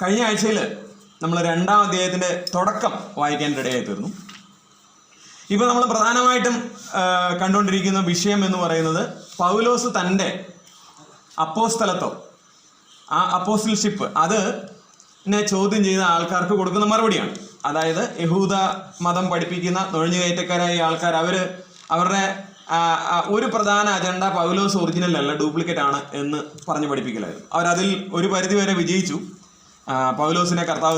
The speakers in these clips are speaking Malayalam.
കഴിഞ്ഞ ആഴ്ചയിൽ നമ്മൾ 2-ാം അധ്യായത്തിൻ്റെ തുടക്കം വായിക്കാൻ ഇടയായി തീർന്നു. ഇപ്പോൾ നമ്മൾ പ്രധാനമായിട്ടും കണ്ടുകൊണ്ടിരിക്കുന്ന വിഷയം എന്ന് പറയുന്നത് പൗലോസ് തൻ്റെ അപ്പോസ്തലത്വം, ആ അപ്പോസ്റ്റൽഷിപ്പ് അതിനെ ചോദ്യം ചെയ്ത ആൾക്കാർക്ക് കൊടുക്കുന്ന മറുപടിയാണ്. അതായത് യഹൂദ മതം പഠിപ്പിക്കുന്ന നുഴഞ്ഞുകയറ്റക്കാരായ ആൾക്കാർ അവരുടെ ഒരു പ്രധാന അജണ്ട പൗലോസ് ഒറിജിനൽ അല്ല, ഡ്യൂപ്ലിക്കേറ്റ് ആണ് എന്ന് പറഞ്ഞ് പഠിപ്പിക്കലായിരുന്നു. അവരതിൽ ഒരു പരിധി വരെ വിജയിച്ചു. പൗലോസിനെ കർത്താവ്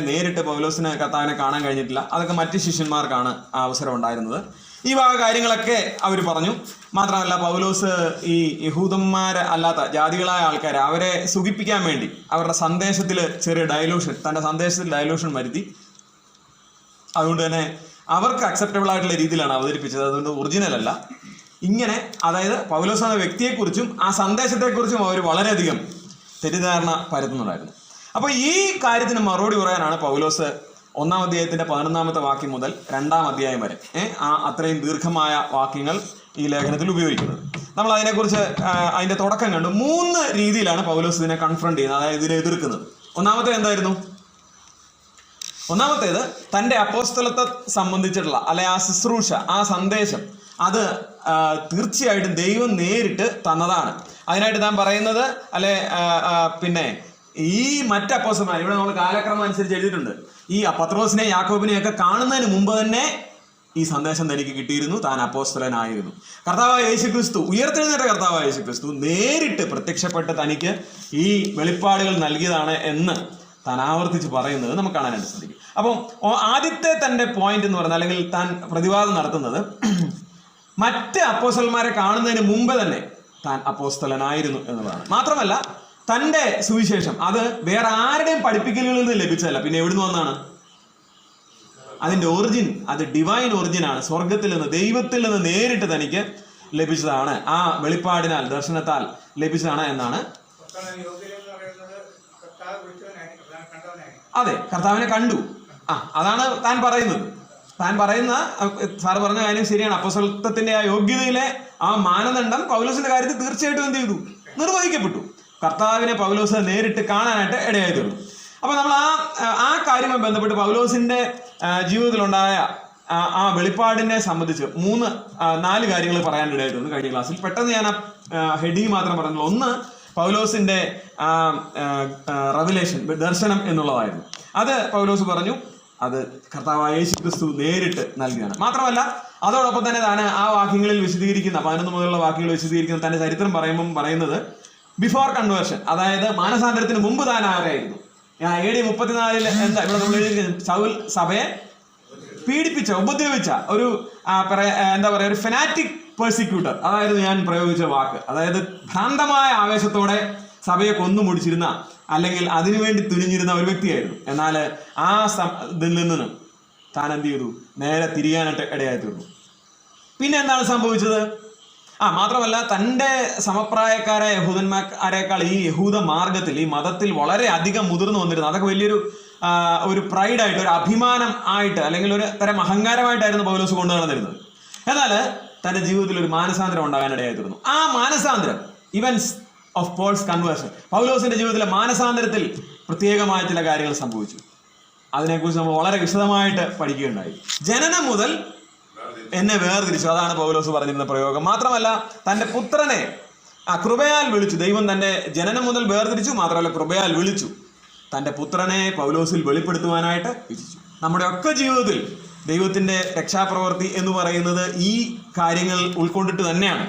നേരിട്ട് പൗലോസിനെ കർത്താവിനെ കാണാൻ കഴിഞ്ഞിട്ടില്ല. അതൊക്കെ മറ്റ് ശിഷ്യന്മാർക്കാണ് ആ അവസരം ഉണ്ടായിരുന്നത്. ഈ വക കാര്യങ്ങളൊക്കെ അവർ പറഞ്ഞു. മാത്രമല്ല പൗലോസ് ഈ യഹൂദന്മാരെ അല്ലാത്ത ജാതികളായ ആൾക്കാരെ അവരെ സുഖിപ്പിക്കാൻ വേണ്ടി അവരുടെ സന്ദേശത്തിൽ ചെറിയ തൻ്റെ സന്ദേശത്തിൽ ഡയലൂഷൻ വരുത്തി. അതുകൊണ്ട് തന്നെ അവർക്ക് അക്സെപ്റ്റബിൾ ആയിട്ടുള്ള രീതിയിലാണ് അവതരിപ്പിച്ചത്. അതുകൊണ്ട് ഒറിജിനൽ അല്ല. ഇങ്ങനെ അതായത് പൗലോസ് എന്ന വ്യക്തിയെക്കുറിച്ചും ആ സന്ദേശത്തെക്കുറിച്ചും അവർ വളരെയധികം തെറ്റിദ്ധാരണ പരത്തുന്നുണ്ടായിരുന്നു. അപ്പോൾ ഈ കാര്യത്തിന് മറുപടി പറയാനാണ് പൗലോസ് 1-ാം അധ്യായത്തിൻ്റെ 11-ാമത്തെ വാക്യം മുതൽ 2-ാം അധ്യായം വരെ അത്രയും ദീർഘമായ വാക്യങ്ങൾ ഈ ലേഖനത്തിൽ ഉപയോഗിക്കുന്നത്. നമ്മൾ അതിനെക്കുറിച്ച് അതിൻ്റെ തുടക്കം കണ്ടു. 3 രീതിയിലാണ് പൗലോസ് ഇതിനെ കൺഫ്രണ്ട് ചെയ്യുന്നത്, അതായത് ഇതിനെ എതിർക്കുന്നത്. ഒന്നാമത്തേത് തൻ്റെ അപ്പോസ്തലത്തെ സംബന്ധിച്ചിട്ടുള്ള ആ ശുശ്രൂഷ, ആ സന്ദേശം അത് തീർച്ചയായിട്ടും ദൈവം നേരിട്ട് തന്നതാണ്. അതിനായിട്ട് താൻ പറയുന്നത് പിന്നെ ഈ മറ്റ് അപ്പോസ്തലന്മാർ, ഇവിടെ നമ്മൾ കാലക്രമം അനുസരിച്ച് എഴുതിയിട്ടുണ്ട്, ഈ പത്രോസിനെ യാക്കോബിനെയൊക്കെ കാണുന്നതിന് മുമ്പ് തന്നെ ഈ സന്ദേശം തനിക്ക് കിട്ടിയിരുന്നു, താൻ അപ്പോസ്തലനായിരുന്നു. കർത്താവായ യേശുക്രിസ്തു, ഉയർത്തെഴുന്നേറ്റ കർത്താവായ യേശുക്രിസ്തു നേരിട്ട് പ്രത്യക്ഷപ്പെട്ട് തനിക്ക് ഈ വെളിപ്പാടുകൾ നൽകിയതാണ് എന്ന് താൻ ആവർത്തിച്ച് പറയുന്നത് നമുക്ക് കാണാനായിട്ട് സാധിക്കും. അപ്പം ആദ്യത്തെ തൻ്റെ പോയിന്റ് എന്ന് പറഞ്ഞാൽ, അല്ലെങ്കിൽ താൻ പ്രതിവാദം നടത്തുന്നത്, മറ്റ് അപ്പോസ്തലന്മാരെ കാണുന്നതിന് മുമ്പ് തന്നെ താൻ അപ്പോസ്തലനായിരുന്നു എന്നതാണ്. മാത്രമല്ല തൻ്റെ സുവിശേഷം അത് വേറെ ആരുടെയും പഠിപ്പിക്കലുകളിൽ നിന്ന് ലഭിച്ചതല്ല, പിന്നെ എവിടുന്ന് വന്നാണ്? അതിൻ്റെ ഒറിജിൻ, അത് ഡിവൈൻ ഒറിജിനാണ്, സ്വർഗത്തിൽ നിന്ന്, ദൈവത്തിൽ നിന്ന് നേരിട്ട് തനിക്ക് ലഭിച്ചതാണ്, ആ വെളിപ്പാടിനാൽ, ദർശനത്താൽ ലഭിച്ചതാണ് എന്നാണ്. അതെ, കർത്താവിനെ കണ്ടു. അതാണ് താൻ പറയുന്നത്. സാർ പറഞ്ഞ കാര്യം ശരിയാണ്. അപ്പോസ്തലത്വത്തിന്റെ ആ യോഗ്യതയിലെ ആ മാനദണ്ഡം പൗലോസിന്റെ കാര്യത്തിൽ തീർച്ചയായിട്ടും എന്ത് ചെയ്തു? നിർവഹിക്കപ്പെട്ടു. കർത്താവിനെ പൗലോസ് നേരിട്ട് കാണാനായിട്ട് ഇടയായി തീർന്നു. അപ്പൊ നമ്മൾ ആ കാര്യവുമായി ബന്ധപ്പെട്ട് പൗലോസിന്റെ ജീവിതത്തിലുണ്ടായ ആ വെളിപ്പാടിനെ സംബന്ധിച്ച് 4 കാര്യങ്ങൾ പറയാനിടയായി തീർന്നു കഴിഞ്ഞ ക്ലാസ്സിൽ. പെട്ടെന്ന് ഞാൻ ഹെഡിങ് മാത്രം പറഞ്ഞു. ഒന്ന്, പൗലോസിന്റെ റെവലേഷൻ, ദർശനം എന്നുള്ളതായിരുന്നു. അത് പൗലോസ് പറഞ്ഞു അത് കർത്താവായ യേശുക്രിസ്തു നേരിട്ട് നൽകിയാണ്. മാത്രമല്ല അതോടൊപ്പം തന്നെ താൻ ആ വാക്യങ്ങളിൽ വിശദീകരിക്കുന്ന 11 മുതലുള്ള വാക്യങ്ങൾ വിശദീകരിക്കുന്ന തന്റെ ചരിത്രം പറയുന്നത് ബിഫോർ കൺവേർഷൻ, അതായത് മാനസാന്തരത്തിന് മുമ്പ് താൻ ആരായിരുന്നു. AD 34 എന്താ ഇവിടെ നമ്മൾ എഴുതിയിരിക്കുന്നത്? ശൗൽ സഭയെ ഉപദ്രവിച്ച ഒരു ഒരു ഫെനാറ്റിക് പെർസിക്യൂട്ടർ, അതായത് ഞാൻ പ്രയോഗിച്ച വാക്ക്, അതായത് ഭ്രാന്തമായ ആവേശത്തോടെ സഭയെ കൊന്നുമുടിച്ചിരുന്ന, അല്ലെങ്കിൽ അതിനുവേണ്ടി തുനിഞ്ഞിരുന്ന ഒരു വ്യക്തിയായിരുന്നു. എന്നാൽ ആ ഇതിൽ നിന്ന് താൻ എന്ത് ചെയ്തു? നേരെ തിരിയാനായിട്ട് ഇടയായി തീർന്നു. പിന്നെ എന്താണ് സംഭവിച്ചത്? മാത്രമല്ല തൻ്റെ സമപ്രായക്കാരായ യഹൂദന്മാരേക്കാൾ ഈ യഹൂദ മാർഗത്തിൽ, ഈ മതത്തിൽ വളരെ അധികം മുതിർന്നു വന്നിരുന്നു. അതൊക്കെ വലിയൊരു ഒരു പ്രൈഡായിട്ട്, ഒരു അഭിമാനം ആയിട്ട്, അല്ലെങ്കിൽ ഒരു തരം അഹങ്കാരമായിട്ടായിരുന്നു പൗലോസ് കൊണ്ടു നടന്നിരുന്നത്. എന്നാൽ തൻ്റെ ജീവിതത്തിൽ ഒരു മാനസാന്തരം ഉണ്ടാകാനിടയായി തീർന്നു. ആ മാനസാന്തരം, ഇവൻസ് ഓഫ് പോൾസ് കൺവേർഷൻ, പൗലോസിന്റെ ജീവിതത്തിലെ മാനസാന്തരത്തിൽ പ്രത്യേകമായ ചില കാര്യങ്ങൾ സംഭവിച്ചു. അതിനെക്കുറിച്ച് നമ്മൾ വളരെ വിശദമായിട്ട് പഠിക്കുകയുണ്ടായി. ജനനം മുതൽ എന്നെ വേർതിരിച്ചു, അതാണ് പൗലോസ് പറഞ്ഞിരുന്ന പ്രയോഗം. മാത്രമല്ല തൻ്റെ പുത്രനെ കൃപയാൽ വിളിച്ചു. ദൈവം തൻ്റെ ജനനം മുതൽ വേർതിരിച്ചു, മാത്രമല്ല കൃപയാൽ വിളിച്ചു. തൻ്റെ പുത്രനെ പൗലോസിൽ വെളിപ്പെടുത്തുവാനായിട്ട് ഇച്ഛിച്ചു. നമ്മുടെ ഒക്കെ ജീവിതത്തിൽ ദൈവത്തിൻ്റെ രക്ഷാപ്രവൃത്തി എന്ന് പറയുന്നത് ഈ കാര്യങ്ങൾ ഉൾക്കൊണ്ടിട്ട് തന്നെയാണ്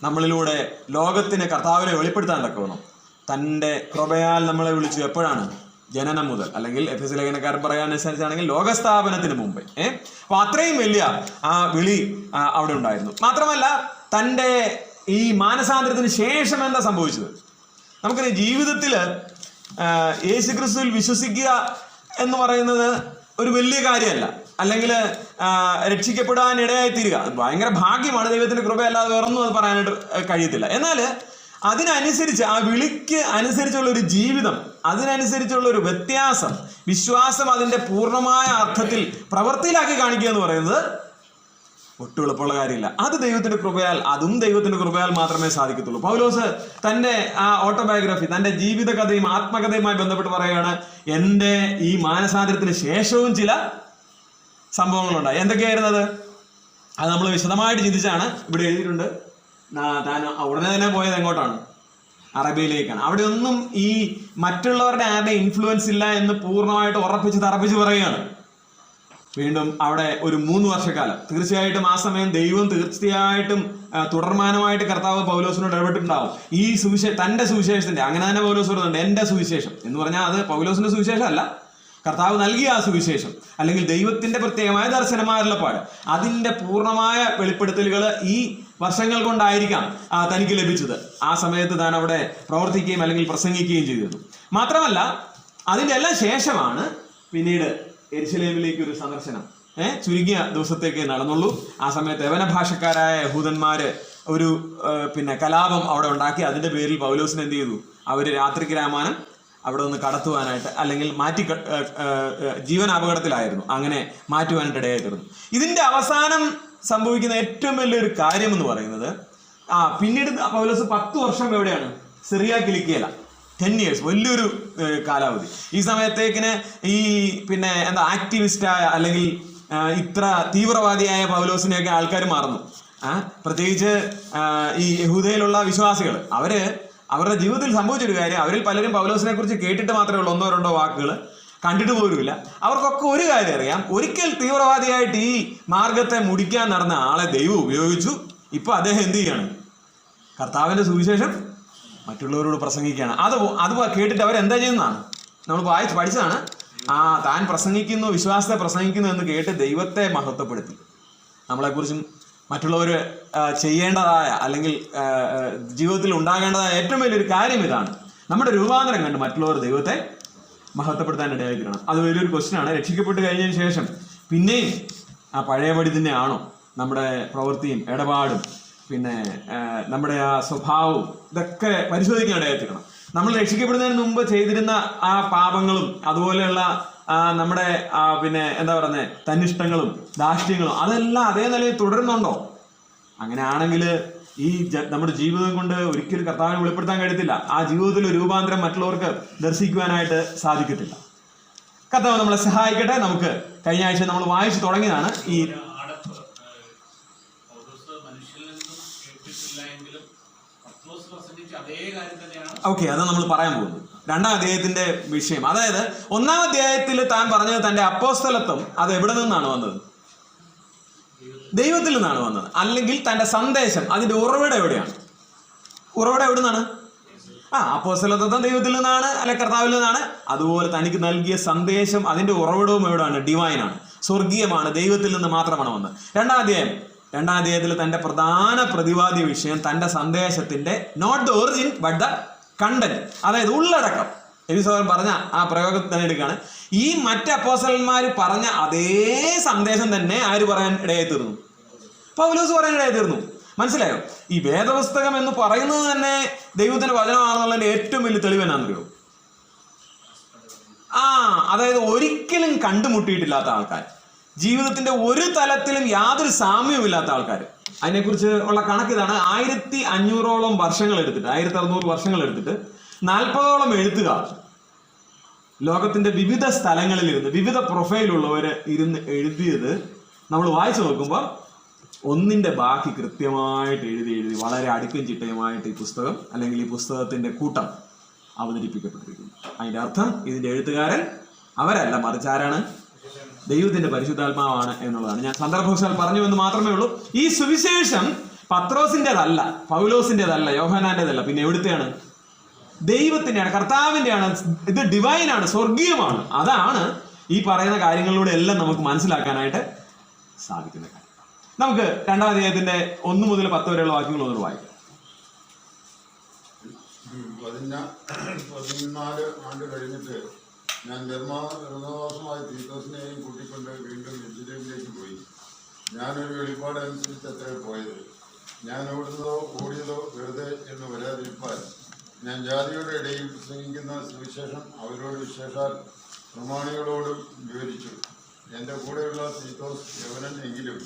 നമ്മളിലൂടെ ലോകത്തിന് കർത്താവിനെ വെളിപ്പെടുത്താൻ തക്കവണ്ണം തൻ്റെ കൃപയാൽ നമ്മളെ വിളിച്ചു. എപ്പോഴാണ്? ജനനം മുതൽ, അല്ലെങ്കിൽ എഫെസ്യ ലേഖനക്കാരൻ പറയാനനുസരിച്ചാണെങ്കിൽ ലോകസ്ഥാപനത്തിന് മുമ്പേ. അപ്പോൾ അത്രയും വലിയ ആ വിളി അവിടെ ഉണ്ടായിരുന്നു. മാത്രമല്ല തൻ്റെ ഈ മാനസാന്തരത്തിന് ശേഷം എന്താ സംഭവിച്ചത്? നമുക്കറിയാം, ജീവിതത്തിൽ യേശുക്രിസ്തുവിൽ വിശ്വസിക്കുക എന്ന് പറയുന്നത് ഒരു വലിയ കാര്യമല്ല, അല്ലെങ്കിൽ രക്ഷിക്കപ്പെടാൻ ഇടയായി തീരുക ഭയങ്കര ഭാഗ്യമാണ്. ദൈവത്തിന്റെ കൃപയല്ലാതെ വേറൊന്നും അത് പറയാനായിട്ട് കഴിയത്തില്ല. എന്നാൽ അതിനനുസരിച്ച്, ആ വിളിക്ക് അനുസരിച്ചുള്ള ഒരു ജീവിതം, അതിനനുസരിച്ചുള്ള ഒരു വ്യത്യാസം, വിശ്വാസം അതിൻ്റെ പൂർണ്ണമായ അർത്ഥത്തിൽ പ്രവൃത്തിയിലാക്കി കാണിക്കുക എന്ന് പറയുന്നത് ഒട്ടും എളുപ്പമുള്ള കാര്യമില്ല. അത് ദൈവത്തിന്റെ കൃപയാൽ, അതും ദൈവത്തിന്റെ കൃപയാൽ മാത്രമേ സാധിക്കത്തുള്ളൂ. പൗലോസ് തന്റെ ആ ഓട്ടോബയോഗ്രഫി, തന്റെ ജീവിത കഥയും ആത്മകഥയുമായി ബന്ധപ്പെട്ട് പറയുകയാണ്, എന്റെ ഈ മാനസാന്തരത്തിന് ശേഷവും ചില സംഭവങ്ങളുണ്ടായി. എന്തൊക്കെയായിരുന്നത്? അത് നമ്മൾ വിശദമായിട്ട് ചിന്തിച്ചാണ്. ഇവിടെ എഴുതിയിട്ടുണ്ട്. താൻ ഉടനെ തന്നെ പോയത് എങ്ങോട്ടാണ്? അറബിയിലേക്കാണ്. അവിടെ ഒന്നും ഈ മറ്റുള്ളവരുടെ ആരുടെ ഇൻഫ്ലുവൻസ് ഇല്ല എന്ന് പൂർണ്ണമായിട്ട് ഉറപ്പിച്ച് തറപ്പിച്ച് പറയുകയാണ്. വീണ്ടും അവിടെ ഒരു 3 വർഷക്കാലം തീർച്ചയായിട്ടും ആ സമയം ദൈവം തീർച്ചയായിട്ടും തുടർമാനമായിട്ട് കർത്താവ് പൗലോസിനോട് ഇടപെട്ടിട്ടുണ്ടാവും. ഈ തന്റെ സുവിശേഷത്തിന്റെ, അങ്ങനെ തന്നെ പൗലോസ് പറയുന്നുണ്ട്, എന്റെ സുവിശേഷം എന്ന് പറഞ്ഞാൽ അത് പൗലോസിന്റെ സുവിശേഷം അല്ല, കർത്താവ് നൽകിയ ആ സുവിശേഷം, അല്ലെങ്കിൽ ദൈവത്തിന്റെ പ്രത്യേകമായ ദർശനമായ അരുളപ്പാട്, അതിന്റെ പൂർണ്ണമായ വെളിപ്പെടുത്തലുകൾ ഈ വർഷങ്ങൾ കൊണ്ടായിരിക്കാം തനിക്ക് ലഭിച്ചത്. ആ സമയത്ത് താൻ അവിടെ പ്രവർത്തിക്കുകയും അല്ലെങ്കിൽ പ്രസംഗിക്കുകയും ചെയ്തിരുന്നു. മാത്രമല്ല അതിന്റെ എല്ലാം ശേഷമാണ് പിന്നീട് യെരുശലേമിലേക്ക് ഒരു സന്ദർശനം ചുരുങ്ങിയ ദിവസത്തേക്ക് നടന്നുള്ളൂ. ആ സമയത്ത് യവന ഭാഷക്കാരായ യഹൂദന്മാര് ഒരു കലാപം അവിടെ ഉണ്ടാക്കി. അതിന്റെ പേരിൽ പൗലോസിനെ എന്ത് ചെയ്തു? അവര് രാത്രിഗ്രാമാനം അവിടെ നിന്ന് കടത്തുവാനായിട്ട്, അല്ലെങ്കിൽ ജീവൻ അപകടത്തിലായിരുന്നു, അങ്ങനെ മാറ്റുവാനായിട്ട് ഇടയായി തീർന്നു. ഇതിന്റെ അവസാനം സംഭവിക്കുന്ന ഏറ്റവും വലിയൊരു കാര്യം എന്ന് പറയുന്നത്, പിന്നീട് പൗലോസ് 10 വർഷം എവിടെയാണ്? സിറിയ കിലിക്കിയല, 10 years, വലിയൊരു കാലാവധി. ഈ സമയത്തേക്കിന് ഈ ആക്ടിവിസ്റ്റായ അല്ലെങ്കിൽ ഇത്ര തീവ്രവാദിയായ പൗലോസിനെയൊക്കെ ആൾക്കാർ മറന്നു. പ്രത്യേകിച്ച് ഈ യഹൂദയിലുള്ള വിശ്വാസികൾ, അവരുടെ ജീവിതത്തിൽ സംഭവിച്ചൊരു കാര്യം, അവരിൽ പലരും പൗലോസിനെ കുറിച്ച് കേട്ടിട്ട് മാത്രമേ ഉള്ളൂ, 1-2 വാക്കുകൾ കണ്ടിട്ട് പോലുമില്ല. അവർക്കൊക്കെ ഒരു കാര്യം അറിയാം, ഒരിക്കൽ തീവ്രവാദിയായിട്ട് ഈ മാർഗത്തെ മുടിക്കാൻ നടന്ന ആളെ ദൈവം ഉപയോഗിച്ചു. ഇപ്പൊ അദ്ദേഹം എന്ത് ചെയ്യാണ്? കർത്താവിന്റെ സുവിശേഷം മറ്റുള്ളവരോട് പ്രസംഗിക്കുകയാണ്. അത് കേട്ടിട്ട് അവരെന്താ ചെയ്യുന്നതാണ്? നമ്മൾ പഠിച്ചതാണ്. താൻ പ്രസംഗിക്കുന്നു, വിശ്വാസത്തെ പ്രസംഗിക്കുന്നു എന്ന് കേട്ട് ദൈവത്തെ മഹത്വപ്പെടുത്തി. നമ്മളെക്കുറിച്ചും മറ്റുള്ളവർ ചെയ്യേണ്ടതായ അല്ലെങ്കിൽ ജീവിതത്തിൽ ഉണ്ടാകേണ്ടതായ ഏറ്റവും വലിയൊരു കാര്യം ഇതാണ്. നമ്മുടെ രൂപാന്തരം കണ്ട് മറ്റുള്ളവർ ദൈവത്തെ മഹത്വപ്പെടുത്താൻ ഇടയാക്കിക്കണം. അത് വലിയൊരു ക്വസ്റ്റ്യനാണ്. രക്ഷിക്കപ്പെട്ട് കഴിഞ്ഞതിന് ശേഷം പിന്നെയും ആ പഴയപടി തന്നെയാണോ നമ്മുടെ പ്രവൃത്തിയും ഇടപാടും നമ്മുടെ ആ സ്വഭാവവും ഇതൊക്കെ പരിശോധിക്കാൻ ഇടയാക്കിക്കണം. നമ്മൾ രക്ഷിക്കപ്പെടുന്നതിന് മുമ്പ് ചെയ്തിരുന്ന ആ പാപങ്ങളും അതുപോലെയുള്ള നമ്മുടെ തന്നിഷ്ടങ്ങളും ധാർഷ്ട്യങ്ങളും അതെല്ലാം അതേ നിലയിൽ തുടരുന്നുണ്ടോ? അങ്ങനെയാണെങ്കിൽ ഈ നമ്മുടെ ജീവിതം കൊണ്ട് ഒരിക്കലും കർത്താവിനെ വെളിപ്പെടുത്താൻ കഴിയത്തില്ല. ആ ജീവിതത്തിൽ ഒരു രൂപാന്തരം മറ്റുള്ളവർക്ക് ദർശിക്കുവാനായിട്ട് സാധിക്കത്തില്ല. കർത്താവ് നമ്മളെ സഹായിക്കട്ടെ. നമുക്ക് കഴിഞ്ഞ ആഴ്ച നമ്മൾ വായിച്ചു തുടങ്ങിയതാണ് ഈ അത് നമ്മൾ പറയാൻ പോകുന്നത് 2-ാം അധ്യായത്തിന്റെ വിഷയം. അതായത് 1-ാം അധ്യായത്തിൽ താൻ പറഞ്ഞത് തന്റെ അപ്പോസ്തലത്വം അത് എവിടെ നിന്നാണ് വന്നത്? ദൈവത്തിൽ നിന്നാണ് വന്നത്. അല്ലെങ്കിൽ തന്റെ സന്ദേശം അതിന്റെ ഉറവിടം എവിടെയാണ്? ഉറവിടം എവിടെ നിന്നാണ്? അപ്പോസ്തലത്വം ദൈവത്തിൽ നിന്നാണ്, അല്ലെ കർത്താവിൽ നിന്നാണ്. അതുപോലെ തനിക്ക് നൽകിയ സന്ദേശം അതിന്റെ ഉറവിടവും എവിടെയാണ്? ഡിവൈനാണ്, സ്വർഗീയമാണ്, ദൈവത്തിൽ നിന്ന് മാത്രമാണ് വന്നത്. 2-ാം അധ്യായത്തിൽ തന്റെ പ്രധാന പ്രതിപാദ്യ വിഷയം തന്റെ സന്ദേശത്തിന്റെ not the origin but the content, അതായത് ഉള്ളടക്കം. എബിസോദൻ പറഞ്ഞ ആ പ്രയോഗം തന്നെ എടുക്കുകയാണ്. ഈ മറ്റ് അപ്പോസ്തലന്മാർ പറഞ്ഞ അതേ സന്ദേശം തന്നെ ആര് പറയാൻ ഇടയായി തീർന്നു? പൗലോസ് പറയാൻ ഇടയായി തീർന്നു. മനസ്സിലായോ? ഈ വേദപുസ്തകം എന്ന് പറയുന്നത് തന്നെ ദൈവത്തിന്റെ വചനമാണെന്നുള്ളതിന്റെ ഏറ്റവും വലിയ തെളിവ് എന്നാണെന്നറിയോ? അതായത് ഒരിക്കലും കണ്ടുമുട്ടിയിട്ടില്ലാത്ത ആൾക്കാർ, ജീവിതത്തിന്റെ ഒരു തലത്തിലും യാതൊരു സാമ്യവുമില്ലാത്ത ആൾക്കാർ. അതിനെക്കുറിച്ച് ഉള്ള കണക്കിതാണ്. 1500ഓളം വർഷങ്ങൾ എടുത്തിട്ട്, 1600 വർഷങ്ങൾ എടുത്തിട്ട് 40ഓളം എഴുത്തുകാർ ലോകത്തിന്റെ വിവിധ സ്ഥലങ്ങളിൽ ഇരുന്ന് വിവിധ പ്രൊഫൈലുള്ളവര് ഇരുന്ന് എഴുതിയത് നമ്മൾ വായിച്ചു നോക്കുമ്പോൾ ഒന്നിന്റെ ബാക്കി കൃത്യമായിട്ട് എഴുതി വളരെ അടുക്കും ചിട്ടയുമായിട്ട് ഈ പുസ്തകം അല്ലെങ്കിൽ ഈ പുസ്തകത്തിന്റെ കൂട്ടം അവതരിപ്പിക്കപ്പെട്ടിരിക്കുന്നു. അതിന്റെ അർത്ഥം ഇതിന്റെ എഴുത്തുകാരൻ അവരല്ല, മറിച്ച് ആരാണ്? ദൈവത്തിന്റെ പരിശുദ്ധാത്മാവാണ് എന്നുള്ളതാണ്. ഞാൻ സന്ദർഭവശാൽ പറഞ്ഞു എന്ന് മാത്രമേ ഉള്ളൂ. ഈ സുവിശേഷം പത്രോസിന്റേതല്ല, പൗലോസിന്റേതല്ല, യോഹന്നാന്റേതല്ല. പിന്നെ എവിടുത്തെയാണ്? ദൈവത്തിന്റെയാണ്, കർത്താവിന്റെയാണ്. ഇത് ഡിവൈനാണ്, സ്വർഗീയമാണ്. അതാണ് ഈ പറയുന്ന കാര്യങ്ങളിലൂടെ എല്ലാം നമുക്ക് മനസ്സിലാക്കാനായിട്ട് സാധിക്കുന്ന കാര്യം. നമുക്ക് 2-ാം അധ്യായത്തിന്റെ 1 മുതൽ 10 വരെയുള്ള വാക്യങ്ങൾ ഒന്ന് വായിക്കാം. 14 ആണ്ട് കഴിഞ്ഞിട്ട് ഞാൻ നിർമ്മാണവാസമായ തീത്തോസിനെയും കൂട്ടിക്കൊണ്ട് വീണ്ടും യെരുശലേമിലേക്ക് പോയി. ഞാനൊരു വെളിപ്പാട് അനുസരിച്ച് അത്രേ പോയത്. ഞാൻ ഓടിയതോ വെറുതെ എന്ന് വരാതിരിപ്പാൻ ഞാൻ ജാതിയുടെ ഇടയിൽ പ്രസംഗിക്കുന്ന സുവിശേഷം അവരോട് വിശേഷാൽ പ്രമാണികളോടും വിവരിച്ചു. എൻ്റെ കൂടെയുള്ള തീത്തോസ് യവനൻ എങ്കിലും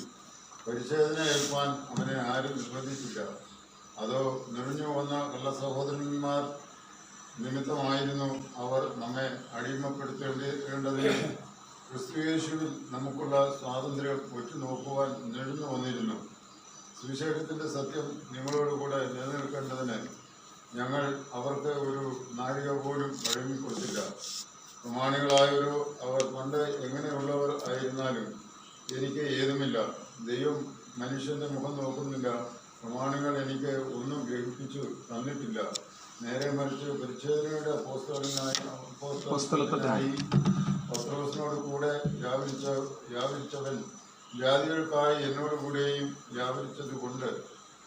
പരിച്ഛേദന ഏൽപ്പാൻ അവനെ ആരും നിർബന്ധിച്ചില്ല. അതോ നുഴഞ്ഞു വന്ന കള്ള സഹോദരന്മാർ നിമിത്തമായിരുന്നു അവർ നമ്മെ അടിമപ്പെടുത്തേണ്ടതിന് ക്രിസ്തുയേശുവിൽ നമുക്കുള്ള സ്വാതന്ത്ര്യം ഒറ്റുനോക്കുവാൻ നുഴഞ്ഞു വന്നിരുന്നു. സുവിശേഷത്തിന്റെ സത്യം നിങ്ങളോടുകൂടെ നിലനിൽക്കേണ്ടതിന് ഞങ്ങൾ അവർക്ക് ഒരു നാഴിക പോലും വഴങ്ങിക്കൊടുത്തില്ല. പ്രമാണികളായവരോ അവർ പണ്ട് എങ്ങനെയുള്ളവർ ആയിരുന്നാലും എനിക്ക് ഏതുമില്ല. ദൈവം മനുഷ്യന്റെ മുഖം നോക്കുന്നില്ല. പ്രമാണികൾ എനിക്ക് ഒന്നും ഗ്രഹിപ്പിച്ചു തന്നിട്ടില്ല. നേരെ മറിച്ച് പരിച്ഛേദനയുടെ അപ്പോസ്തലനായി പത്രോസിനോട് കൂടെ വ്യാപരിച്ചവൻ ജാതികൾക്കായി എന്നോട് കൂടെയും വ്യാപരിച്ചത് കൊണ്ട്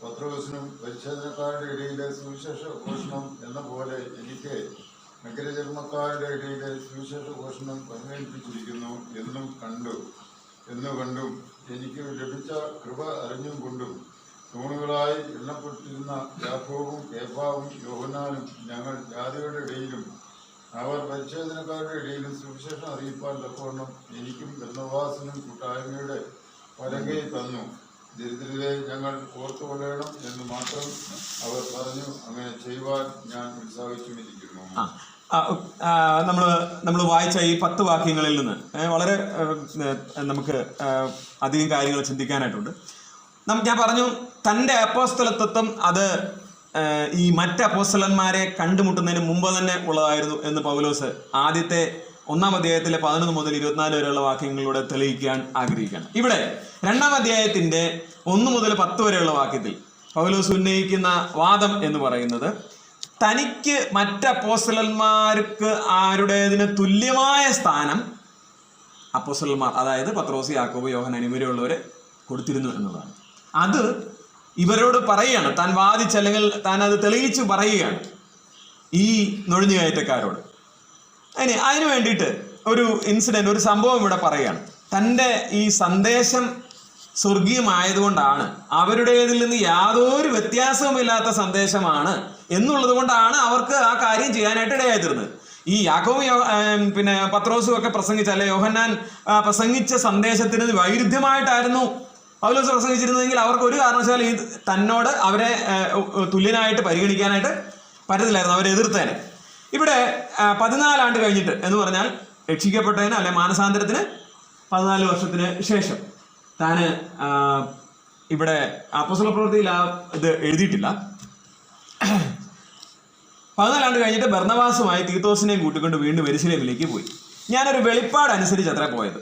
പത്രോസിനും പരിച്ഛേദനക്കാരുടെ ഇടയിലെ സുവിശേഷ ഘോഷണം എന്ന പോലെ എനിക്ക് നഗരജന്മക്കാരുടെ ഇടയിലെ സുവിശേഷ ഘോഷണം പരിഗണിപ്പിച്ചിരിക്കുന്നു എന്നു കണ്ടും എനിക്ക് ലഭിച്ച കൃപ അറിഞ്ഞും കൊണ്ടും തൂണുകളായി എണ്ണപ്പെട്ടിരുന്ന യാക്കോബും കേഫാവും യോഹന്നാനും ഞങ്ങൾ ജാതികളുടെ ഇടയിലും അവർ പരിച്ഛേദനക്കാരുടെ ഇടയിലും സുവിശേഷം അറിയിപ്പാൻ തക്കവണ്ണം എനിക്കും ബർന്നബാസിനും കൂട്ടായ്മയുടെ വലങ്കൈ തന്നു. ദരിദ്രരെ ഞങ്ങൾ ഓർത്തുകൊള്ളണം എന്ന് മാത്രം അവർ പറഞ്ഞു. അങ്ങനെ ചെയ്യുവാൻ ഞാൻ ഉത്സാഹിച്ചുമിരിക്കുന്നു. നമ്മൾ വായിച്ച ഈ 10 വാക്യങ്ങളിൽ നിന്ന് വളരെ നമുക്ക് അധികം കാര്യങ്ങൾ ചിന്തിക്കാനായിട്ടുണ്ട്. ഞാൻ പറഞ്ഞു, തൻ്റെ അപ്പോസ്തലത്വം അത് ഈ മറ്റ് അപ്പോസ്തലന്മാരെ കണ്ടുമുട്ടുന്നതിന് മുമ്പ് തന്നെ ഉള്ളതായിരുന്നു എന്ന് പൗലോസ് ആദ്യത്തെ 1-ാം അധ്യായത്തിലെ 11 മുതൽ 24 വരെയുള്ള വാക്യങ്ങളിലൂടെ തെളിയിക്കാൻ ആഗ്രഹിക്കുകയാണ്. ഇവിടെ 2-ാം അധ്യായത്തിന്റെ 1 മുതൽ 10 വരെയുള്ള വാക്യത്തിൽ പൗലോസ് ഉന്നയിക്കുന്ന വാദം എന്ന് പറയുന്നത്, തനിക്ക് മറ്റ് അപ്പോസ്തലന്മാർക്ക് ആരുടേതിന് തുല്യമായ സ്ഥാനം അപ്പോസ്തലന്മാർ, അതായത് പത്രോസ്, യാക്കോബ്, യോഹന്നാൻ ഇവരെയുള്ളവരെ കൊടുത്തിരുന്നു എന്നുള്ളതാണ്. അത് ഇവരോട് പറയുകയാണ്, താൻ വാദിച്ച് അല്ലെങ്കിൽ താൻ അത് തെളിയിച്ച് പറയുകയാണ് ഈ നുഴഞ്ഞുകയറ്റക്കാരോട്. അതിന് വേണ്ടിയിട്ട് ഒരു ഇൻസിഡന്റ്, ഒരു സംഭവം ഇവിടെ പറയുകയാണ്. തൻ്റെ ഈ സന്ദേശം സ്വർഗീയമായതുകൊണ്ടാണ്, അവരുടേതിൽ നിന്ന് യാതൊരു വ്യത്യാസവുമില്ലാത്ത സന്ദേശമാണ് എന്നുള്ളത് കൊണ്ടാണ് അവർക്ക് ആ കാര്യം ചെയ്യാനായിട്ട് ഇടയായിത്തീർന്നത്. ഈ യാക്കോബും പത്രോസും ഒക്കെ പ്രസംഗിച്ച, അല്ലെ യോഹന്നാൻ പ്രസംഗിച്ച സന്ദേശത്തിന് വൈരുദ്ധ്യമായിട്ടായിരുന്നു പൗലോസ് പ്രസംഗിച്ചിരുന്നതെങ്കിൽ അവർക്ക് ഒരു കാരണവശാലും ഈ തന്നോട് അവരെ തുല്യനായിട്ട് പരിഗണിക്കാനായിട്ട് പറ്റത്തില്ലായിരുന്നു, അവരെ എതിർത്തേനെ. ഇവിടെ 14 ആണ്ട് കഴിഞ്ഞിട്ട് എന്ന് പറഞ്ഞാൽ രക്ഷിക്കപ്പെട്ടതിന് അല്ലെ മാനസാന്തരത്തിന് 14 വർഷത്തിന് ശേഷം താന് ഇവിടെ അപ്പോസ്തല പ്രവൃത്തിയിൽ ഇത് എഴുതിയിട്ടില്ല. 14 ആണ്ട് കഴിഞ്ഞിട്ട് ബർന്നബാസുമായി തീത്തോസിനെയും കൂട്ടിക്കൊണ്ട് വീണ്ടും യെരൂശലേമിലേക്ക് പോയി. ഞാനൊരു വെളിപ്പാട് അനുസരിച്ച് അത്ര പോയത്.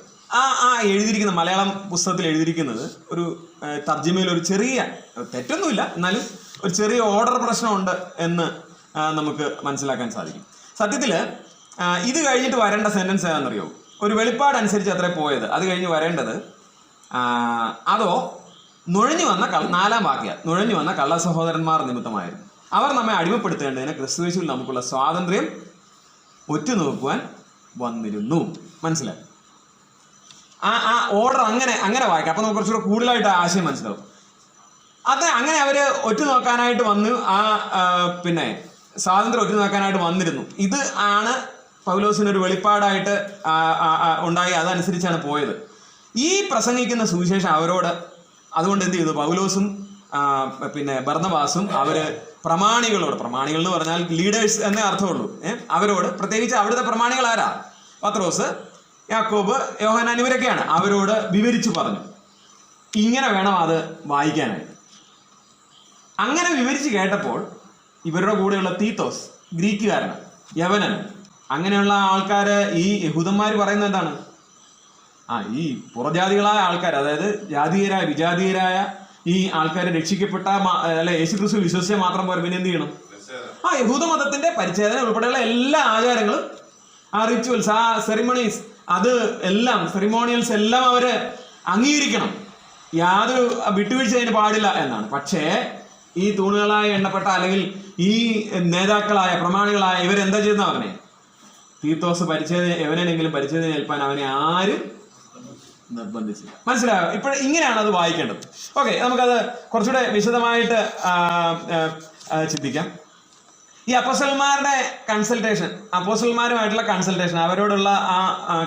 എഴുതിയിരിക്കുന്ന മലയാളം പുസ്തകത്തിൽ എഴുതിയിരിക്കുന്നത് ഒരു തർജ്ജിമയിൽ ഒരു ചെറിയ തെറ്റൊന്നുമില്ല, എന്നാലും ഒരു ചെറിയ ഓർഡർ പ്രശ്നമുണ്ട് എന്ന് നമുക്ക് മനസ്സിലാക്കാൻ സാധിക്കും. സത്യത്തിൽ ഇത് കഴിഞ്ഞിട്ട് വരേണ്ട സെന്റൻസ് ഏതാണെന്നറിയോ? ഒരു വെളിപ്പാട് അനുസരിച്ച് അത്ര പോയത്. അത് കഴിഞ്ഞ് വരേണ്ടത് അതോ നുഴഞ്ഞു വന്ന 4-ാം വാക്യം, നുഴഞ്ഞു വന്ന കള്ള സഹോദരന്മാർ നിമിത്തമായിരുന്നു. അവർ നമ്മെ അടിമപ്പെടുത്തേണ്ടതിന് ക്രിസ്തുയേശുവിൽ നമുക്കുള്ള സ്വാതന്ത്ര്യം ഒറ്റുനോക്കുവാൻ വന്നിരുന്നു. മനസ്സിലായി? ആ ഓർഡർ അങ്ങനെ വായിക്കാം. അപ്പൊ നമുക്ക് കുറച്ചുകൂടെ കൂടുതലായിട്ട് ആശയം മനസ്സിലാവും. അത് അങ്ങനെ അവര് ഒറ്റുനോക്കാനായിട്ട് വന്ന് സ്വാതന്ത്ര്യം ഒറ്റുനോക്കാനായിട്ട് വന്നിരുന്നു. ഇത് ആണ് പൗലോസിനൊരു വെളിപ്പാടായിട്ട് ഉണ്ടായി. അതനുസരിച്ചാണ് പോയത്. ഈ പ്രസംഗിക്കുന്ന സുവിശേഷം അവരോട് അതുകൊണ്ട് എന്ത് ചെയ്തു? പൗലോസും ബർന്നബാസും അവര് പ്രമാണികൾ എന്ന് പറഞ്ഞാൽ ലീഡേഴ്സ് എന്നേ അർത്ഥമുള്ളൂ. അവരോട്, പ്രത്യേകിച്ച് അവിടുത്തെ പ്രമാണികൾ ആരാ? പത്രോസ്, യാക്കോബ്, യോഹന്നാൻ ഇവരൊക്കെയാണ്. അവരോട് വിവരിച്ചു പറഞ്ഞു, ഇങ്ങനെ വേണം അത് വായിക്കാനായിട്ട്. അങ്ങനെ വിവരിച്ച് കേട്ടപ്പോൾ ഇവരുടെ കൂടെയുള്ള തീത്തോസ്, ഗ്രീക്കുകാരൻ, യവനൻ, അങ്ങനെയുള്ള ആൾക്കാര്, ഈ യഹൂദന്മാർ പറയുന്നത് എന്താണ്? ഈ പുറജാതികളായ ആൾക്കാർ, അതായത് ജാതീയരായ വിജാതീയരായ ഈ ആൾക്കാരെ രക്ഷിക്കപ്പെട്ട യേശുക്രിസ്തു വിശ്വസിച്ച മാത്രം പോരെ, പിന്നെ എന്ത് ചെയ്യണം? യഹൂദ മതത്തിന്റെ പരിച്ഛേദന ഉൾപ്പെടെയുള്ള എല്ലാ ആചാരങ്ങളും, റിച്വൽസ്, സെറിമണീസ്, അത് എല്ലാം, സെറിമോണിയൽസ് എല്ലാം അവര് അംഗീകരിക്കണം. യാതൊരു വിട്ടുവീഴ്ച അതിന് പാടില്ല എന്നാണ്. പക്ഷേ ഈ തൂണുകളായ എണ്ണപ്പെട്ട അല്ലെങ്കിൽ ഈ നേതാക്കളായ പ്രമാണികളായ ഇവരെന്താ ചെയ്യുന്ന? അവനെ തീത്തോസ് എവനെങ്കിലും പരിച്ഛേദന ഏൽപ്പാൻ അവനെ ആരും നിർബന്ധിച്ചില്ല. മനസ്സിലായോ? ഇപ്പോൾ ഇങ്ങനെയാണ് അത് വായിക്കേണ്ടത്. ഓക്കെ, നമുക്കത് കുറച്ചുകൂടെ വിശദമായിട്ട് ചിന്തിക്കാം. ഈ അപ്പോസ്തലന്മാരുടെ കൺസൾട്ടേഷൻ, അപ്പോസ്തലന്മാരുമായിട്ടുള്ള കൺസൾട്ടേഷൻ, അവരോടുള്ള ആ